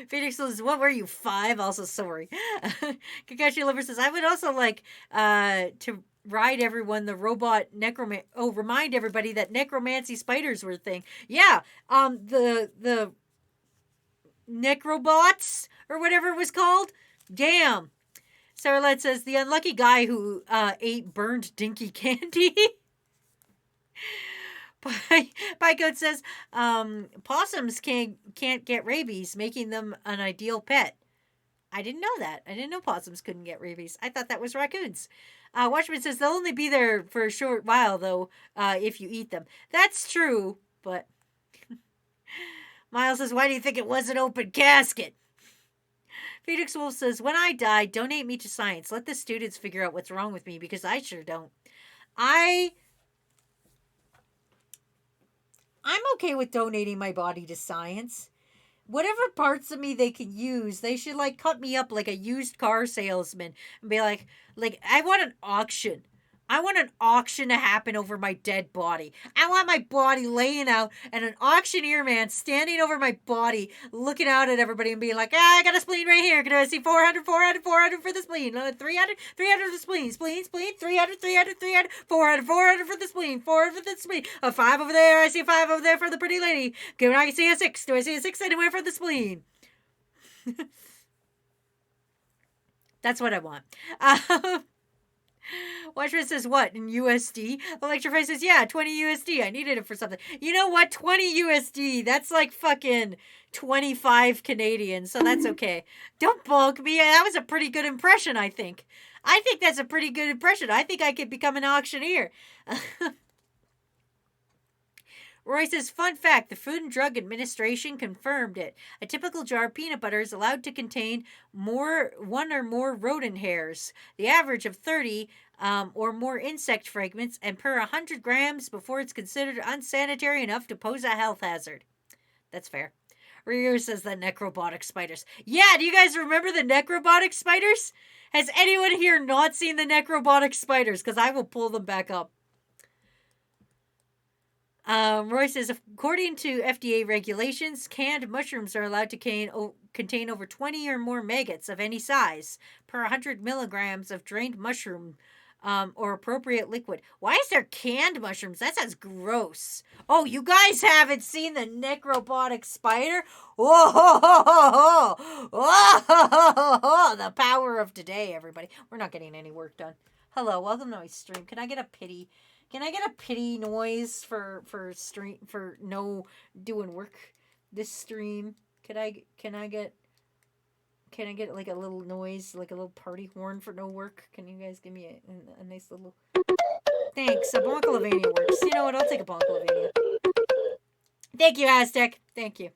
Phoenix says, what were you, 5? Also, sorry. Kakashi Lover says, I would also like to ride everyone the robot remind everybody that necromancy spiders were a thing. Yeah, the necrobots, or whatever it was called. Damn. Sarah says, the unlucky guy who ate burned dinky candy. Bycode says, possums can't get rabies, making them an ideal pet. I didn't know that. I didn't know possums couldn't get rabies. I thought that was raccoons. Watchman says, they'll only be there for a short while, though, if you eat them. That's true, but... Miles says, why do you think it was an open casket? Phoenix Wolf says, when I die, donate me to science. Let the students figure out what's wrong with me, because I sure don't. I'm okay with donating my body to science. Whatever parts of me they can use, they should, like, cut me up like a used car salesman and be like, I want an auction. I want an auction to happen over my dead body. I want my body laying out and an auctioneer man standing over my body looking out at everybody and being like, I got a spleen right here. Can I see 400 for the spleen? 300 for the spleen. Spleen, 300 400 for the spleen. 400 for the spleen. A 5 over there. I see a 5 over there for the pretty lady. Can I see a 6? Do I see a 6 anywhere for the spleen? That's what I want. Watchman says, what, in USD? Electrify says, yeah, 20 USD. I needed it for something. You know what? 20 USD. That's like fucking 25 Canadian, so that's okay. Don't bulk me. That was a pretty good impression, I think. I think that's a pretty good impression. I think I could become an auctioneer. Roy says, fun fact, the Food and Drug Administration confirmed it. A typical jar of peanut butter is allowed to contain one or more rodent hairs, the average of 30 or more insect fragments, and per 100 grams before it's considered unsanitary enough to pose a health hazard. That's fair. Rio says the necrobotic spiders. Yeah, do you guys remember the necrobotic spiders? Has anyone here not seen the necrobotic spiders? Because I will pull them back up. Roy says, according to FDA regulations, canned mushrooms are allowed to contain over 20 or more maggots of any size per 100 milligrams of drained mushroom or appropriate liquid. Why is there canned mushrooms? That sounds gross. Oh, you guys haven't seen the necrobotic spider? Whoa! Whoa! The power of today, everybody. We're not getting any work done. Hello, welcome to my stream. Can I get a pity? Can I get a pity noise for stream for no doing work this stream? Can I get like a little noise, like a little party horn for no work? Can you guys give me a nice little... Thanks. A Bonkalavania works. You know what? I'll take a Bonkalavania. Thank you, Aztec. Thank you.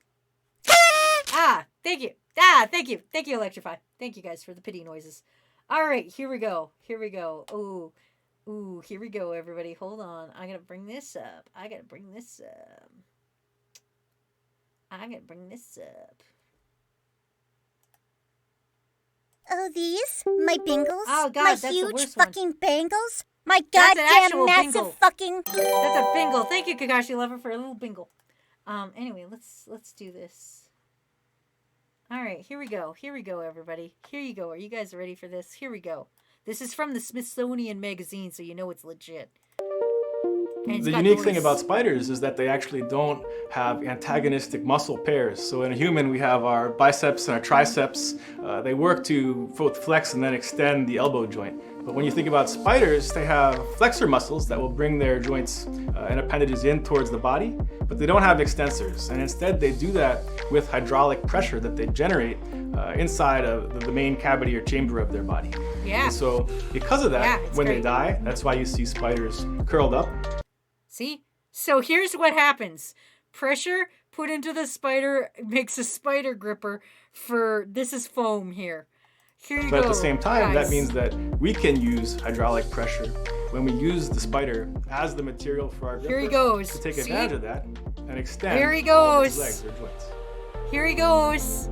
Thank you. Thank you. Thank you, Electrify. Thank you guys for the pity noises. All right, here we go. Here we go. Ooh, here we go, everybody. Hold on. I gotta bring this up. Oh, these? My bangles? Oh, God, my that's the huge worst one. fucking bangles? My That's an goddamn actual massive bangle. fucking... That's a bingle. Thank you, Kakashi Lover, for a little bingle. Anyway, let's do this. All right, here we go. Here we go, everybody. Here you go. Are you guys ready for this? Here we go. This is from the Smithsonian Magazine, so you know it's legit. And The unique thing about spiders is that they actually don't have antagonistic muscle pairs. So in a human, we have our biceps and our triceps. They work to both flex and then extend the elbow joint. But when you think about spiders, they have flexor muscles that will bring their joints and appendages in towards the body, but they don't have extensors. And instead, they do that with hydraulic pressure that they generate inside of the main cavity or chamber of their body. Yeah. And so because of that, Yeah, it's when great. they die, that's why you see spiders curled up. See? So here's what happens. Pressure put into the spider makes a spider gripper for... This is foam here. Here you But go, at the same time, guys. that means that we can use hydraulic pressure when we use the spider as the material for our gripper. Here he goes. To take See? advantage of that and extend Here he all of his goes. legs or joints. Here he goes.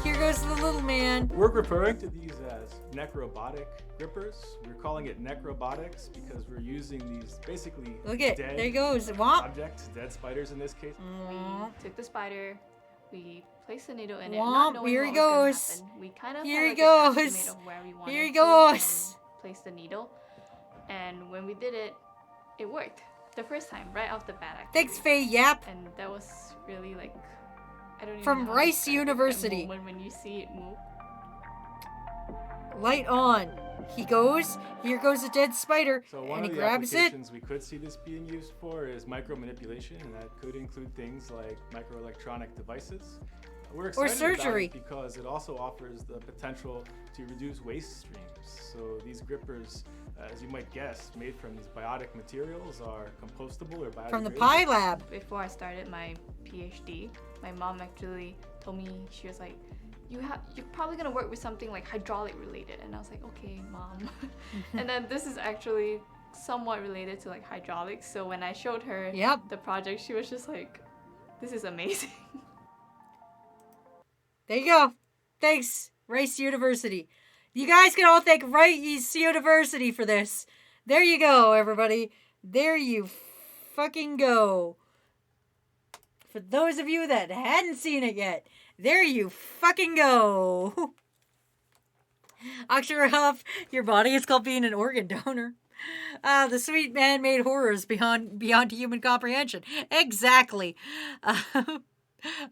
Here goes the little man. We're referring to these as necrobotic grippers. We're calling it necrobotics because we're using these basically Look at, dead there he goes. Womp. objects, dead spiders in this case. Womp. Took the spider, we placed the needle in it, Womp, not knowing here what he was gonna goes. happen. We kind of Here had he like an goes. estimate of where we wanted Here he to, goes. place the needle, and when we did it, it worked the first time, right off the bat. Actually. Thanks, Faye Yap. And that was really like, I don't even From know how to Rice describe it, that University. moment when you see it move. Light on. He goes. Here goes a dead spider. So one and of he the grabs it. applications we could see this being used for is micromanipulation, and that could include things like microelectronic devices. We're excited surgery. about it because it also offers the potential to reduce waste streams. So these grippers, as you might guess, made from these biotic materials are compostable or biodegradable. From the Pi Lab. Before I started my PhD, my mom actually told me, she was like, you're probably gonna work with something like hydraulic related, and I was like, okay, mom. And then this is actually somewhat related to like hydraulics. So when I showed her Yep. the project, she was just like, this is amazing. There you go. Thanks, Rice University. You guys can all thank Rice University for this. There you go, everybody. There you fucking go. For those of you that hadn't seen it yet, there you fucking go. Aksharov, your body is called being an organ donor. The sweet man-made horrors beyond human comprehension. Exactly.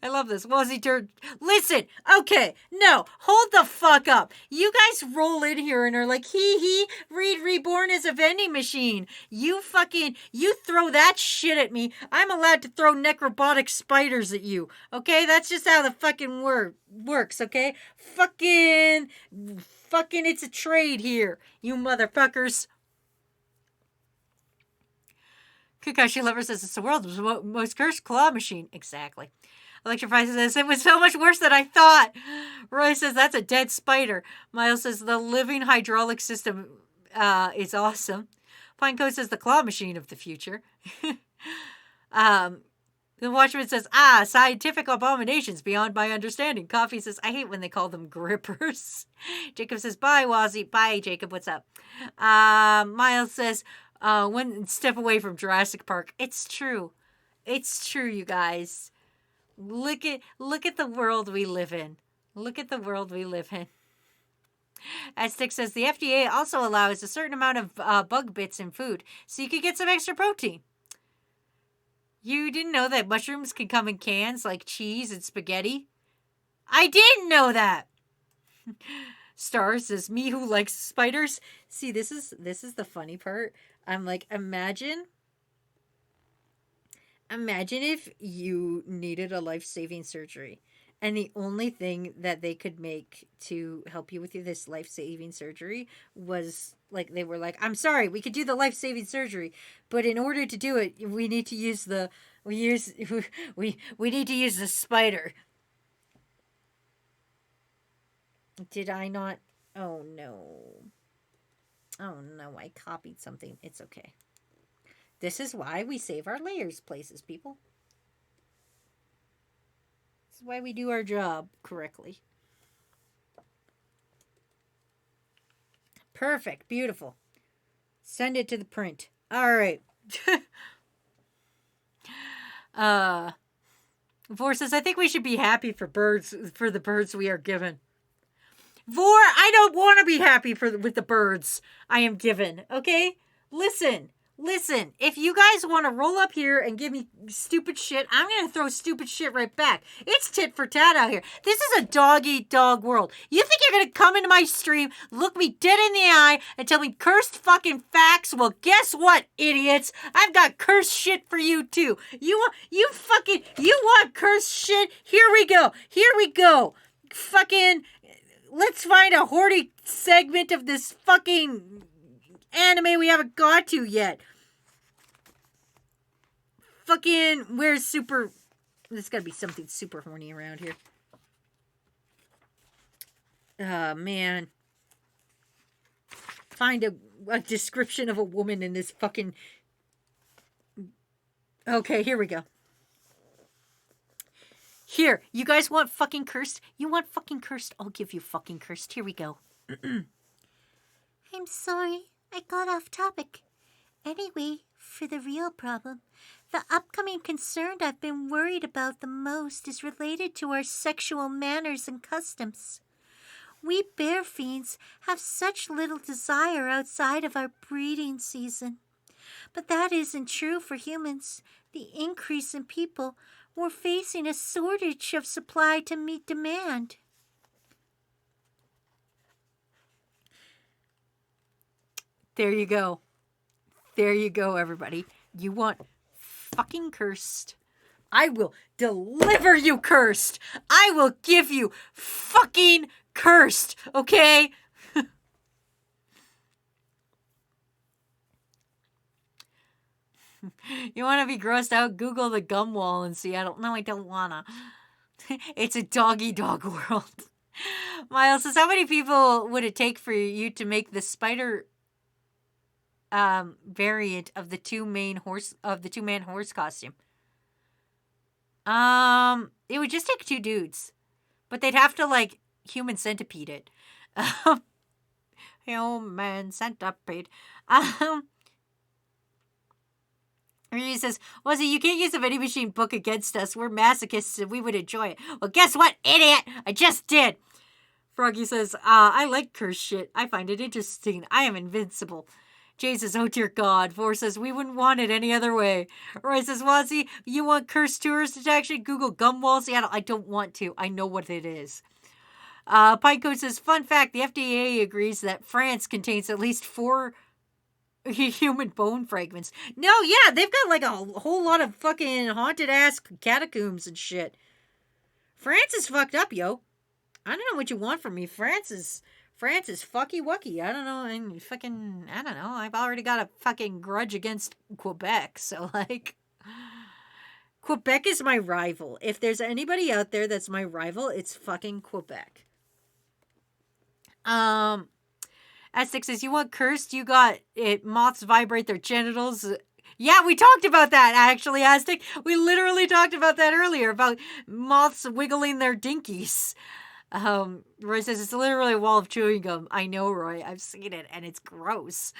I love this. Wazzy turd. Listen, okay, no, hold the fuck up. You guys roll in here and are like, Reed Reborn is a vending machine. You throw that shit at me. I'm allowed to throw necrobotic spiders at you. Okay, that's just how the fucking works, okay? Fucking, it's a trade here, you motherfuckers. Kakashi Lover says it's the world's most cursed claw machine. Exactly. Electrify says it was so much worse than I thought. Roy says that's a dead spider. Miles says the living hydraulic system is awesome. Pinecoat says the claw machine of the future. The Watchman says, scientific abominations beyond my understanding. Coffee says, I hate when they call them grippers. Jacob says, bye, Wazzy. Bye, Jacob. What's up? Miles says, one step away from Jurassic Park. It's true. It's true, you guys. Look at the world we live in. Look at the world we live in. Aztec says the FDA also allows a certain amount of bug bits in food, so you could get some extra protein. You didn't know that mushrooms can come in cans like cheese and spaghetti? I didn't know that. Star says, me who likes spiders. See, this is the funny part. I'm like, imagine if you needed a life-saving surgery and the only thing that they could make to help you with this life-saving surgery was like, they were like, I'm sorry, we could do the life-saving surgery, but in order to do it, we need to use the spider. Did I not? Oh no, I copied something. It's okay. This is why we save our layers places, people. This is why we do our job correctly. Perfect. Beautiful. Send it to the print. All right. Vor says, I think we should be happy for the birds we are given. Vor, I don't want to be happy with the birds I am given, okay? Listen. If you guys want to roll up here and give me stupid shit, I'm going to throw stupid shit right back. It's tit for tat out here. This is a dog-eat-dog world. You think you're going to come into my stream, look me dead in the eye, and tell me cursed fucking facts? Well, guess what, idiots? I've got cursed shit for you, too. You want cursed shit? Here we go. Fucking, let's find a horny segment of this fucking anime we haven't got to yet. Fucking, where's super... There's gotta be something super horny around here. Man. Find a description of a woman in this fucking... Okay, here we go. Here, you guys want fucking cursed? You want fucking cursed? I'll give you fucking cursed. Here we go. I'm sorry, I got off topic. Anyway, for the real problem, the upcoming concern I've been worried about the most is related to our sexual manners and customs. We bear fiends have such little desire outside of our breeding season. But that isn't true for humans. The increase in people, we're facing a shortage of supply to meet demand. There you go. There you go, everybody. You want fucking cursed? I will deliver you cursed. I will give you fucking cursed, okay? You want to be grossed out? Google the gum wall in Seattle. No, I don't wanna. It's a dog-eat-dog world. Miles says, how many people would it take for you to make the spider variant of the two-man horse costume? It would just take 2 dudes, but they'd have to like human centipede it. Human centipede. He says, Wazzy, you can't use a vending machine book against us. We're masochists and we would enjoy it. Well, guess what, idiot? I just did. Froggy says, I like cursed shit. I find it interesting. I am invincible. Jay says, oh dear God. Vor says, we wouldn't want it any other way. Roy says, Wazzy, you want cursed tourist attraction? Google gum wall Seattle. I don't want to. I know what it is. Pineco says, fun fact, the FDA agrees that France contains at least 4 human bone fragments. No, yeah, they've got like a whole lot of fucking haunted ass catacombs and shit. France is fucked up, yo. I don't know what you want from me. France is fucky wucky. I don't know. I don't know. I've already got a fucking grudge against Quebec. So like, Quebec is my rival. If there's anybody out there that's my rival, it's fucking Quebec. Aztec says, you want cursed? You got it. Moths vibrate their genitals. Yeah, we talked about that, actually, Aztec. We literally talked about that earlier, about moths wiggling their dinkies. Roy says, it's literally a wall of chewing gum. I know, Roy. I've seen it, and it's gross.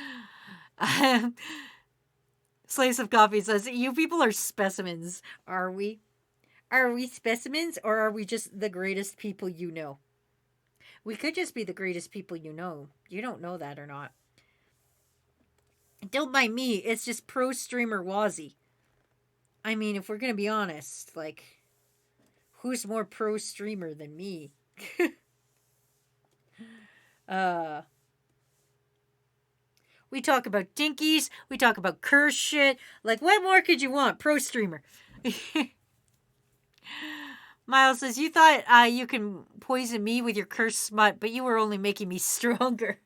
Slice of Coffee says, you people are specimens. Are we? Are we specimens, or are we just the greatest people you know? We could just be the greatest people you know. You don't know that or not. Don't mind me. It's just pro streamer Wazzy. I mean, if we're going to be honest, like, who's more pro streamer than me? We talk about dinkies. We talk about curse shit. Like, what more could you want? Pro streamer. Miles says, you thought you can poison me with your cursed smut, but you were only making me stronger.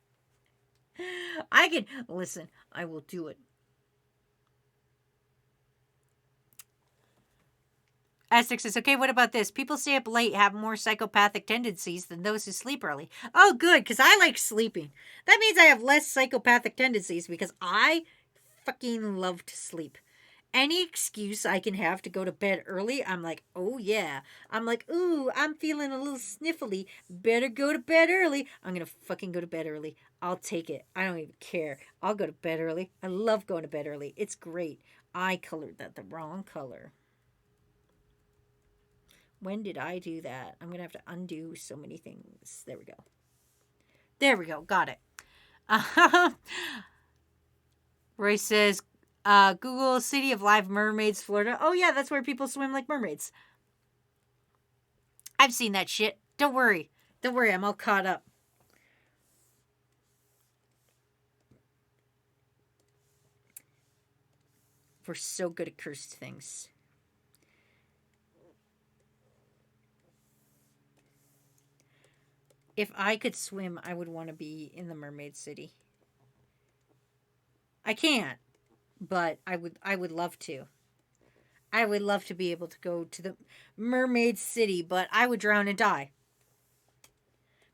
I can... Listen, I will do it. Aztec says, okay, what about this? People stay up late have more psychopathic tendencies than those who sleep early. Oh, good, because I like sleeping. That means I have less psychopathic tendencies because I fucking love to sleep. Any excuse I can have to go to bed early, I'm like, oh yeah. I'm like, ooh, I'm feeling a little sniffly. Better go to bed early. I'm going to fucking go to bed early. I'll take it. I don't even care. I'll go to bed early. I love going to bed early. It's great. I colored that the wrong color. When did I do that? I'm going to have to undo so many things. There we go. There we go. Got it. Roy says, Google City of Live Mermaids, Florida. Oh, yeah, that's where people swim like mermaids. I've seen that shit. Don't worry. Don't worry. I'm all caught up. We're so good at cursed things. If I could swim, I would want to be in the Mermaid City. I can't, but I would love to. I would love to be able to go to the Mermaid City, but I would drown and die.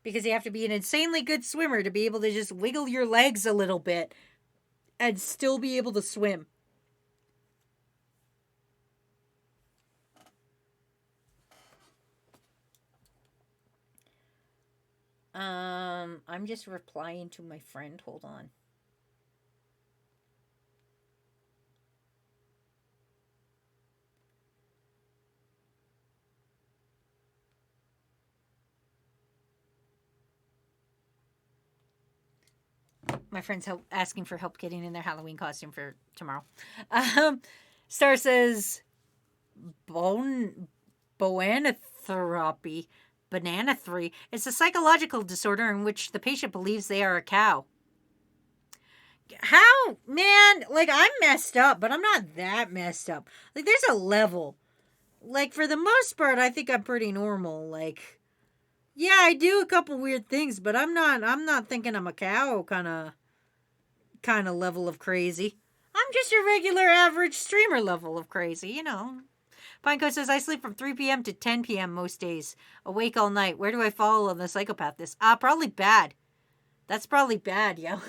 Because you have to be an insanely good swimmer to be able to just wiggle your legs a little bit and still be able to swim. I'm just replying to my friend. Hold on. My friend's asking for help getting in their Halloween costume for tomorrow. Star says, Boanthropy. Banana 3. It's a psychological disorder in which the patient believes they are a cow. How? Man, like, I'm messed up, but I'm not that messed up. Like, there's a level. Like, for the most part, I think I'm pretty normal. Like, yeah, I do a couple weird things, but I'm not thinking I'm a cow kind of level of crazy. I'm just a regular average streamer level of crazy, you know. Pineco says, I sleep from 3 p.m. to 10 p.m. most days. Awake all night. Where do I fall on the psychopath this? Probably bad. That's probably bad, yo.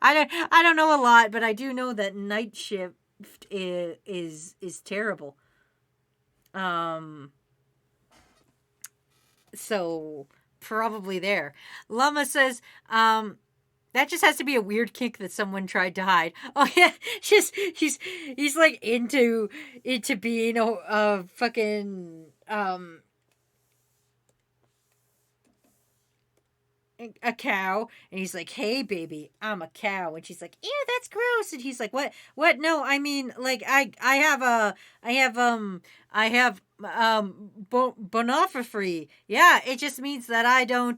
I don't know a lot, but I do know that night shift is terrible. So probably there. Llama says, that just has to be a weird kink that someone tried to hide. Oh yeah, he's like into being a fucking a cow, and he's like, "Hey baby, I'm a cow," and she's like, "Ew, that's gross," and he's like, "What? No, I mean, like, I have bonophree. Yeah, it just means that I don't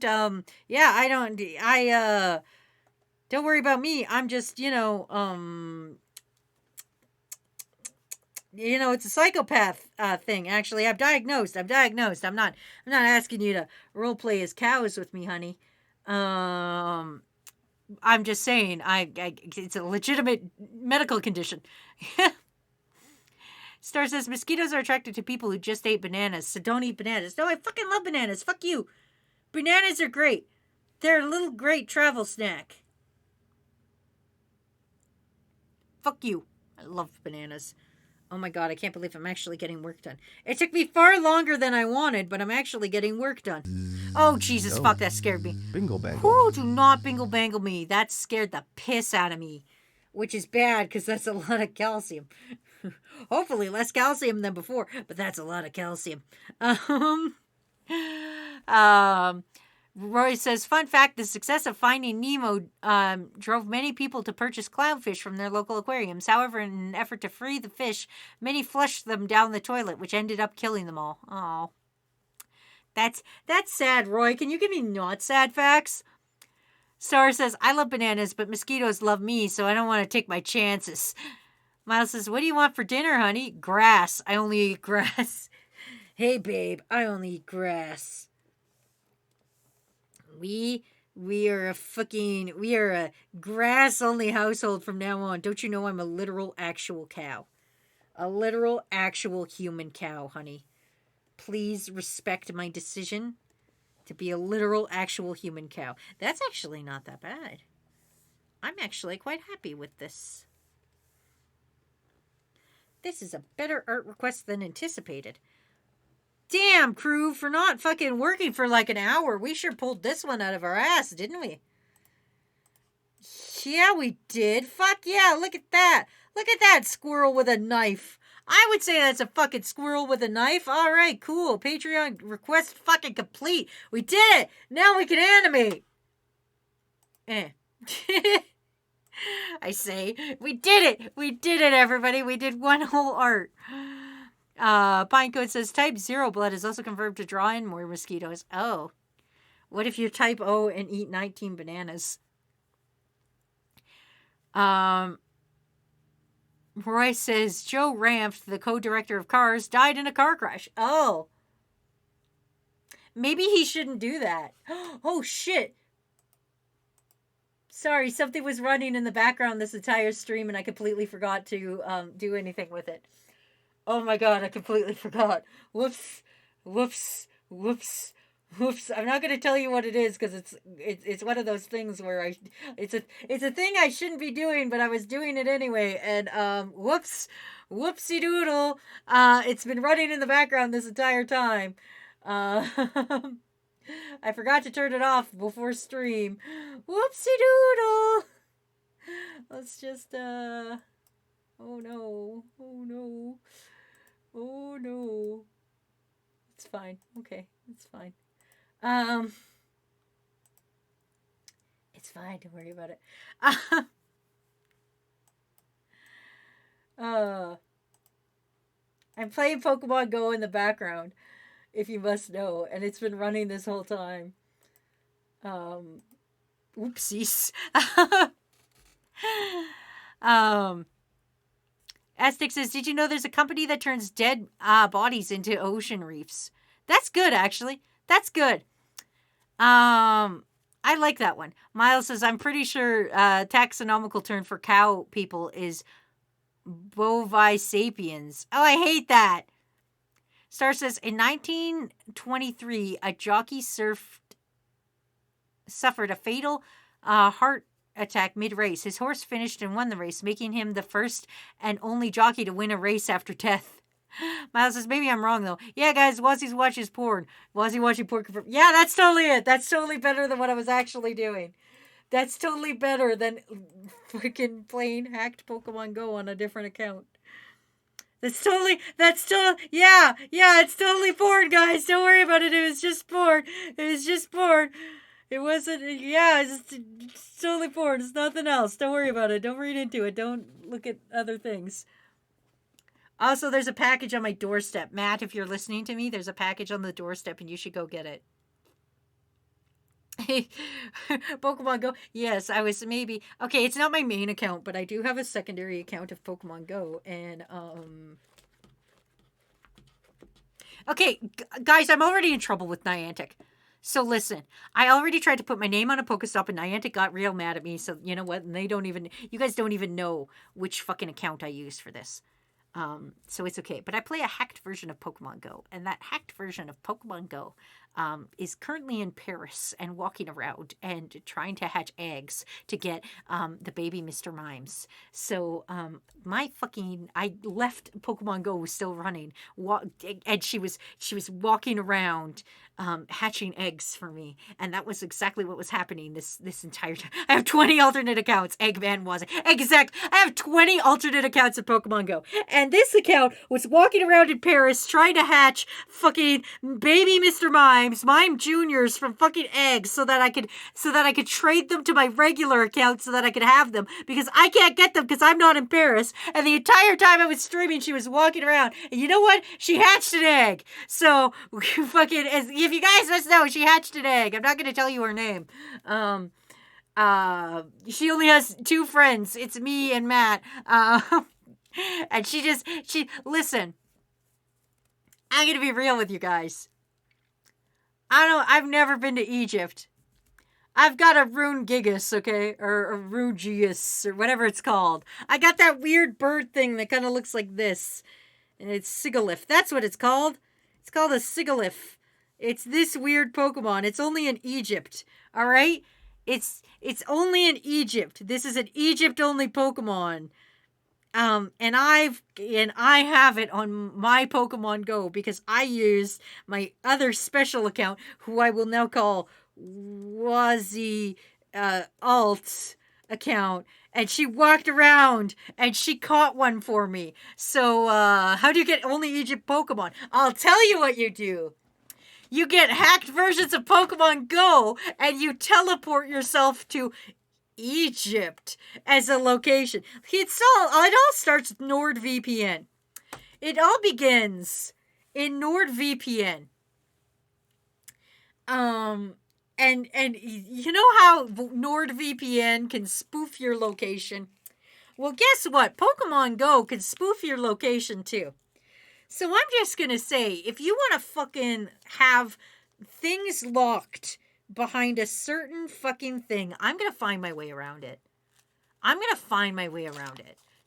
don't worry about me. I'm just, it's a psychopath thing. Actually, I'm diagnosed. I'm not asking you to role play as cows with me, honey. I'm just saying, it's a legitimate medical condition." Star says, mosquitoes are attracted to people who just ate bananas, so don't eat bananas. No, I fucking love bananas. Fuck you. Bananas are great. They're a little great travel snack. Fuck you. I love bananas. Oh my god, I can't believe I'm actually getting work done. It took me far longer than I wanted, but I'm actually getting work done. Oh, Jesus, fuck, that scared me. Bingle bangle. Whoo, do not bingle bangle me. That scared the piss out of me. Which is bad, because that's a lot of calcium. Hopefully less calcium than before, but that's a lot of calcium. Roy says, fun fact, the success of Finding Nemo drove many people to purchase clownfish from their local aquariums. However, in an effort to free the fish, many flushed them down the toilet, which ended up killing them all. Oh, that's sad, Roy. Can you give me not sad facts? Star says, I love bananas, but mosquitoes love me, so I don't want to take my chances. Miles says, what do you want for dinner, honey? Grass. I only eat grass. Hey, babe, I only eat grass. We are a grass only household from now on. Don't you know I'm a literal actual cow? A literal actual human cow, honey. Please respect my decision to be a literal actual human cow. That's actually not that bad. I'm actually quite happy with this. This is a better art request than anticipated. Damn, crew, for not fucking working for like an hour. We sure pulled this one out of our ass, didn't we? Yeah, we did. Fuck yeah, look at that. Look at that squirrel with a knife. I would say that's a fucking squirrel with a knife. All right, cool. Patreon request fucking complete. We did it. Now we can animate. I say, we did it. We did it, everybody. We did one whole art. Pinecode says type 0 blood is also confirmed to draw in more mosquitoes. Oh. What if you're type O and eat 19 bananas? Roy says Joe Ranft, the co-director of Cars, died in a car crash. Oh. Maybe he shouldn't do that. Oh, shit. Sorry, something was running in the background this entire stream and I completely forgot to do anything with it. Oh my god, I completely forgot. Whoops. Whoops. Whoops. Whoops. I'm not going to tell you what it is because it's one of those things where it's a thing I shouldn't be doing, but I was doing it anyway. And whoops. Whoopsie doodle. It's been running in the background this entire time. I forgot to turn it off before stream. Whoopsie doodle. Let's just oh no. Oh no. Oh no. It's fine. Okay, it's fine. It's fine. Don't worry about it. I'm playing Pokemon Go in the background, if you must know, and it's been running this whole time. Oopsies. Aztec says, did you know there's a company that turns dead bodies into ocean reefs? That's good, actually. That's good. I like that one. Miles says, I'm pretty sure taxonomical term for cow people is bovisapiens. Oh, I hate that. Star says, in 1923, a jockey suffered a fatal heart attack mid-race. His horse finished and won the race, making him the first and only jockey to win a race after death. Miles says, maybe I'm wrong, though. Yeah, guys, Wazzy's watches porn. Wazzy watching porn confirmed. Yeah, that's totally it. That's totally better than what I was actually doing. That's totally better than freaking playing hacked Pokemon Go on a different account. It's totally porn, guys. Don't worry about it. It was just porn. It wasn't, it's totally porn. It's nothing else. Don't worry about it. Don't read into it. Don't look at other things. Also, there's a package on my doorstep. Matt, if you're listening to me, there's a package on the doorstep and you should go get it. Pokemon Go. Yes, I was maybe. Okay, it's not my main account, but I do have a secondary account of Pokemon Go. And, okay, guys, I'm already in trouble with Niantic. So listen, I already tried to put my name on a Pokestop and Niantic got real mad at me. So you know what? And you guys don't even know which fucking account I use for this. So it's okay. But I play a hacked version of Pokemon Go. And that hacked version of Pokemon Go is currently in Paris and walking around and trying to hatch eggs to get the baby Mr. Mimes. So I left Pokemon Go was still running, and she was walking around hatching eggs for me, and that was exactly what was happening this entire time. I have 20 alternate accounts. Eggman was exact. I have 20 alternate accounts of Pokemon Go, and this account was walking around in Paris trying to hatch fucking baby Mr. Mime. Mime Juniors from fucking eggs so that I could trade them to my regular account so that I could have them because I can't get them because I'm not in Paris. And the entire time I was streaming, she was walking around. And you know what? She hatched an egg. So fucking, if you guys must know, she hatched an egg. I'm not gonna tell you her name. She only has 2 friends. It's me and Matt. And listen. I'm gonna be real with you guys. I've never been to Egypt. I've got a rune gigas, okay? Or a rugius, or whatever it's called. I got that weird bird thing that kind of looks like this. And it's Sigalith. That's what it's called. It's called a Sigalith. It's this weird Pokemon. It's only in Egypt. Alright? It's only in Egypt. This is an Egypt-only Pokemon. And I have it on my Pokemon Go because I use my other special account, who I will now call Wazi Alt account, and she walked around and she caught one for me. So how do you get only Egypt Pokemon? I'll tell you what you do. You get hacked versions of Pokemon Go and you teleport yourself to Egypt as a location. It all starts with NordVPN. It all begins in NordVPN. And you know how NordVPN can spoof your location? Well, guess what? Pokemon Go can spoof your location too. So I'm just gonna say, if you want to fucking have things locked behind a certain fucking thing, I'm gonna find my way around it.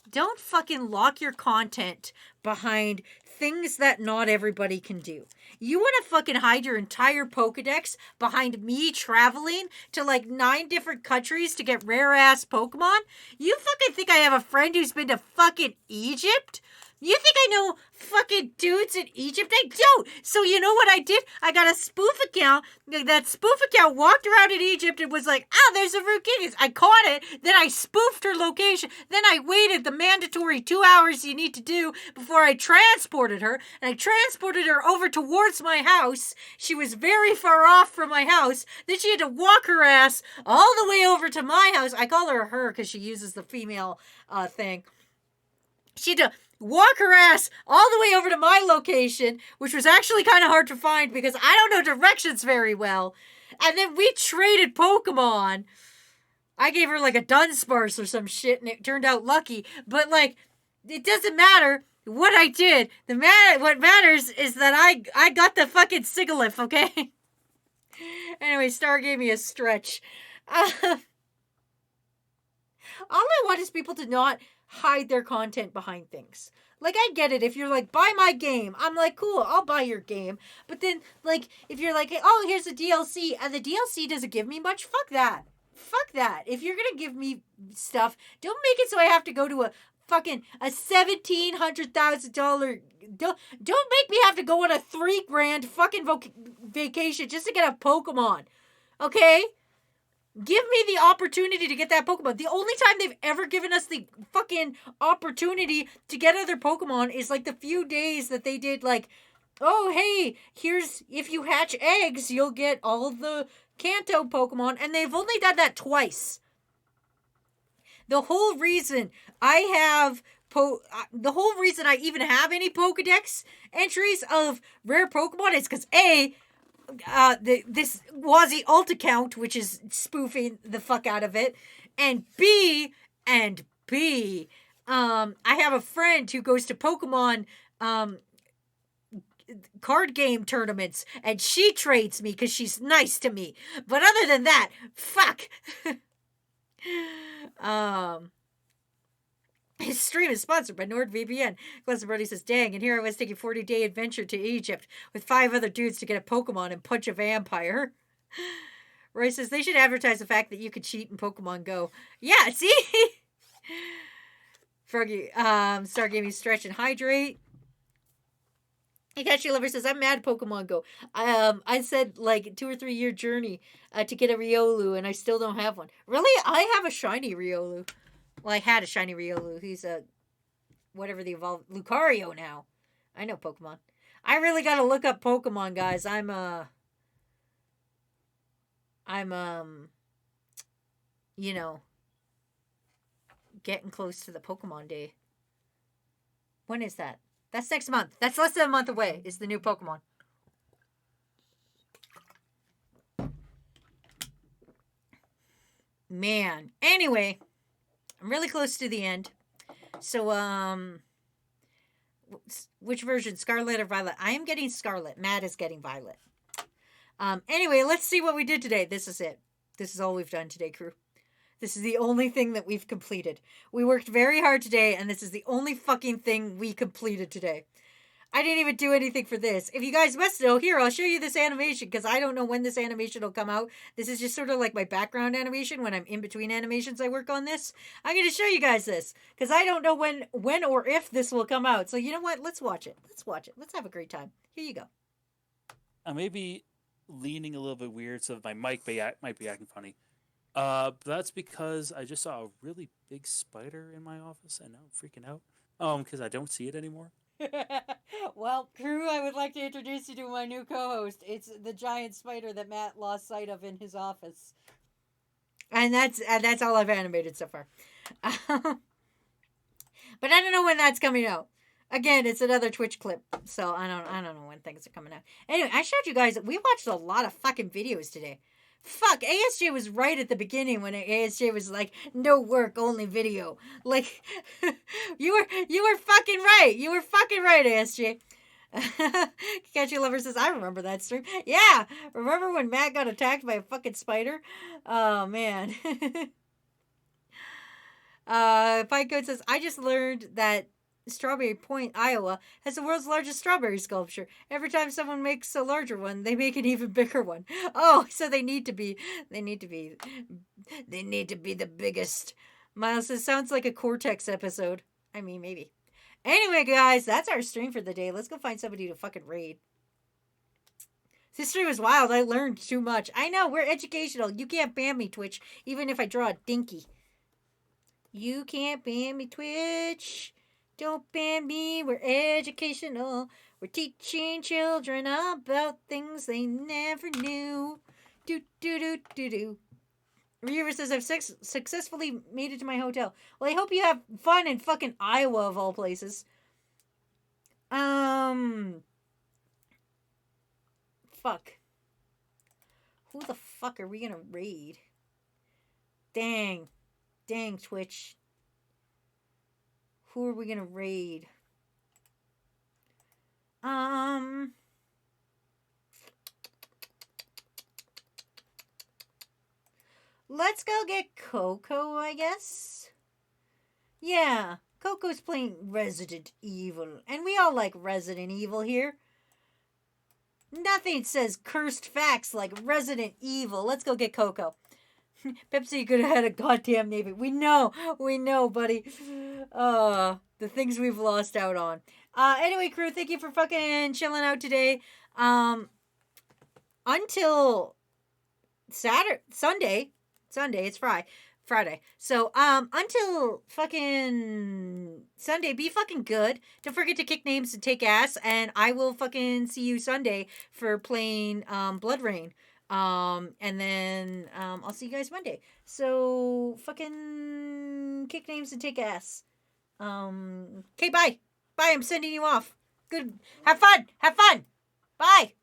Don't fucking lock your content behind things that not everybody can do. You want to fucking hide your entire Pokedex behind me traveling to like 9 different countries to get rare ass Pokemon? You fucking think I have a friend who's been to fucking Egypt? You think I know fucking dudes in Egypt? I don't. So you know what I did? I got a spoof account. That spoof account walked around in Egypt and was like, there's a Rugigas. I caught it. Then I spoofed her location. Then I waited the mandatory 2 hours you need to do before I transported her. And I transported her over towards my house. She was very far off from my house. Then she had to walk her ass all the way over to my house. I call her because she uses the female thing. She had to walk her ass all the way over to my location, which was actually kind of hard to find because I don't know directions very well. And then we traded Pokemon. I gave her like a Dunsparce or some shit, and it turned out lucky. But like, it doesn't matter what I did. What matters is that I got the fucking Sigalith, okay? Anyway, Star gave me a stretch. All I want is people to not hide their content behind things. Like, I get it. If you're like, buy my game, I'm like, cool, I'll buy your game. But then, like, if you're like, oh, here's the DLC, and the DLC doesn't give me much, fuck that. Fuck that. If you're gonna give me stuff, don't make it so I have to go to a $1,700,000. Don't make me have to go on a $3,000 fucking vacation just to get a Pokemon. Okay? Give me the opportunity to get that Pokemon. The only time they've ever given us the fucking opportunity to get other Pokemon is like the few days that they did like, oh, hey, here's, if you hatch eggs, you'll get all the Kanto Pokemon. And they've only done that twice. The whole reason I even have any Pokedex entries of rare Pokemon is because this Wazi alt account, which is spoofing the fuck out of it, and B, I have a friend who goes to Pokemon card game tournaments, and she trades me because she's nice to me. But other than that, fuck. His stream is sponsored by NordVPN. Glesson Brody says, dang, and here I was taking a 40-day adventure to Egypt with 5 other dudes to get a Pokemon and punch a vampire. Roy says, they should advertise the fact that you could cheat in Pokemon Go. Yeah, see? Froggy, Star gave me stretch and hydrate. Hikachi Lover says, I'm mad Pokemon Go. I said, like, 2 or 3 year journey to get a Riolu, and I still don't have one. Really? I have a shiny Riolu. Well, I had a shiny Riolu. He's a, whatever the evolved, Lucario now. I know Pokemon. I really gotta look up Pokemon, guys. I'm I'm you know, getting close to the Pokemon Day. When is that? That's next month. That's less than a month away. Is the new Pokemon. Man. Anyway, I'm really close to the end. So, which version? Scarlet or Violet? I am getting Scarlet. Matt is getting Violet. Anyway, let's see what we did today. This is it. This is all we've done today, crew. This is the only thing that we've completed. We worked very hard today, and this is the only fucking thing we completed today. I didn't even do anything for this. If you guys must know, here, I'll show you this animation, because I don't know when this animation will come out. This is just sort of like my background animation. When I'm in between animations, I work on this. I'm going to show you guys this, because I don't know when or if this will come out. So you know what? Let's watch it. Let's watch it. Let's have a great time. Here you go. I may be leaning a little bit weird, so my mic might be acting funny. That's because I just saw a really big spider in my office, and now I'm freaking out. Because I don't see it anymore. Well, crew, I would like to introduce you to my new co-host. It's the giant spider that Matt lost sight of in his office. And that's all I've animated so far. But I don't know when that's coming out. Again, it's another Twitch clip, so I don't know when things are coming out. Anyway, I showed you guys, we watched a lot of fucking videos today. Fuck, ASJ was right at the beginning when ASJ was like, no work, only video. Like, you were fucking right. You were fucking right, ASJ. Catchy Lover says, I remember that stream. Yeah, remember when Matt got attacked by a fucking spider? Oh, man. Fight Code says, I just learned that Strawberry Point, Iowa, has the world's largest strawberry sculpture. Every time someone makes a larger one, they make an even bigger one. Oh, so they need to be the biggest. Miles says, sounds like a Cortex episode. I mean, maybe. Anyway, guys, that's our stream for the day. Let's go find somebody to fucking raid. This stream was wild. I learned too much. I know, we're educational. You can't ban me, Twitch, even if I draw a dinky. You can't ban me, Twitch. Don't ban me, we're educational. We're teaching children about things they never knew. Do, do, do, do, do. Reaver says, I've successfully made it to my hotel. Well, I hope you have fun in fucking Iowa, of all places. Fuck. Who the fuck are we gonna raid? Dang. Dang, Twitch. Who are we gonna raid? Let's go get Coco, I guess. Yeah, Coco's playing Resident Evil, and we all like Resident Evil here. Nothing says cursed facts like Resident Evil. Let's go get Coco. Pepsi could have had a goddamn Navy. We know, buddy. The things we've lost out on. Anyway, crew, thank you for fucking chilling out today. Until Sunday, it's Friday. So, until fucking Sunday, be fucking good. Don't forget to kick names and take ass, and I will fucking see you Sunday for playing, Blood Rain. And then, I'll see you guys Monday. So, fucking kick names and take ass. Okay, bye. Bye, I'm sending you off. Good. Have fun. Bye.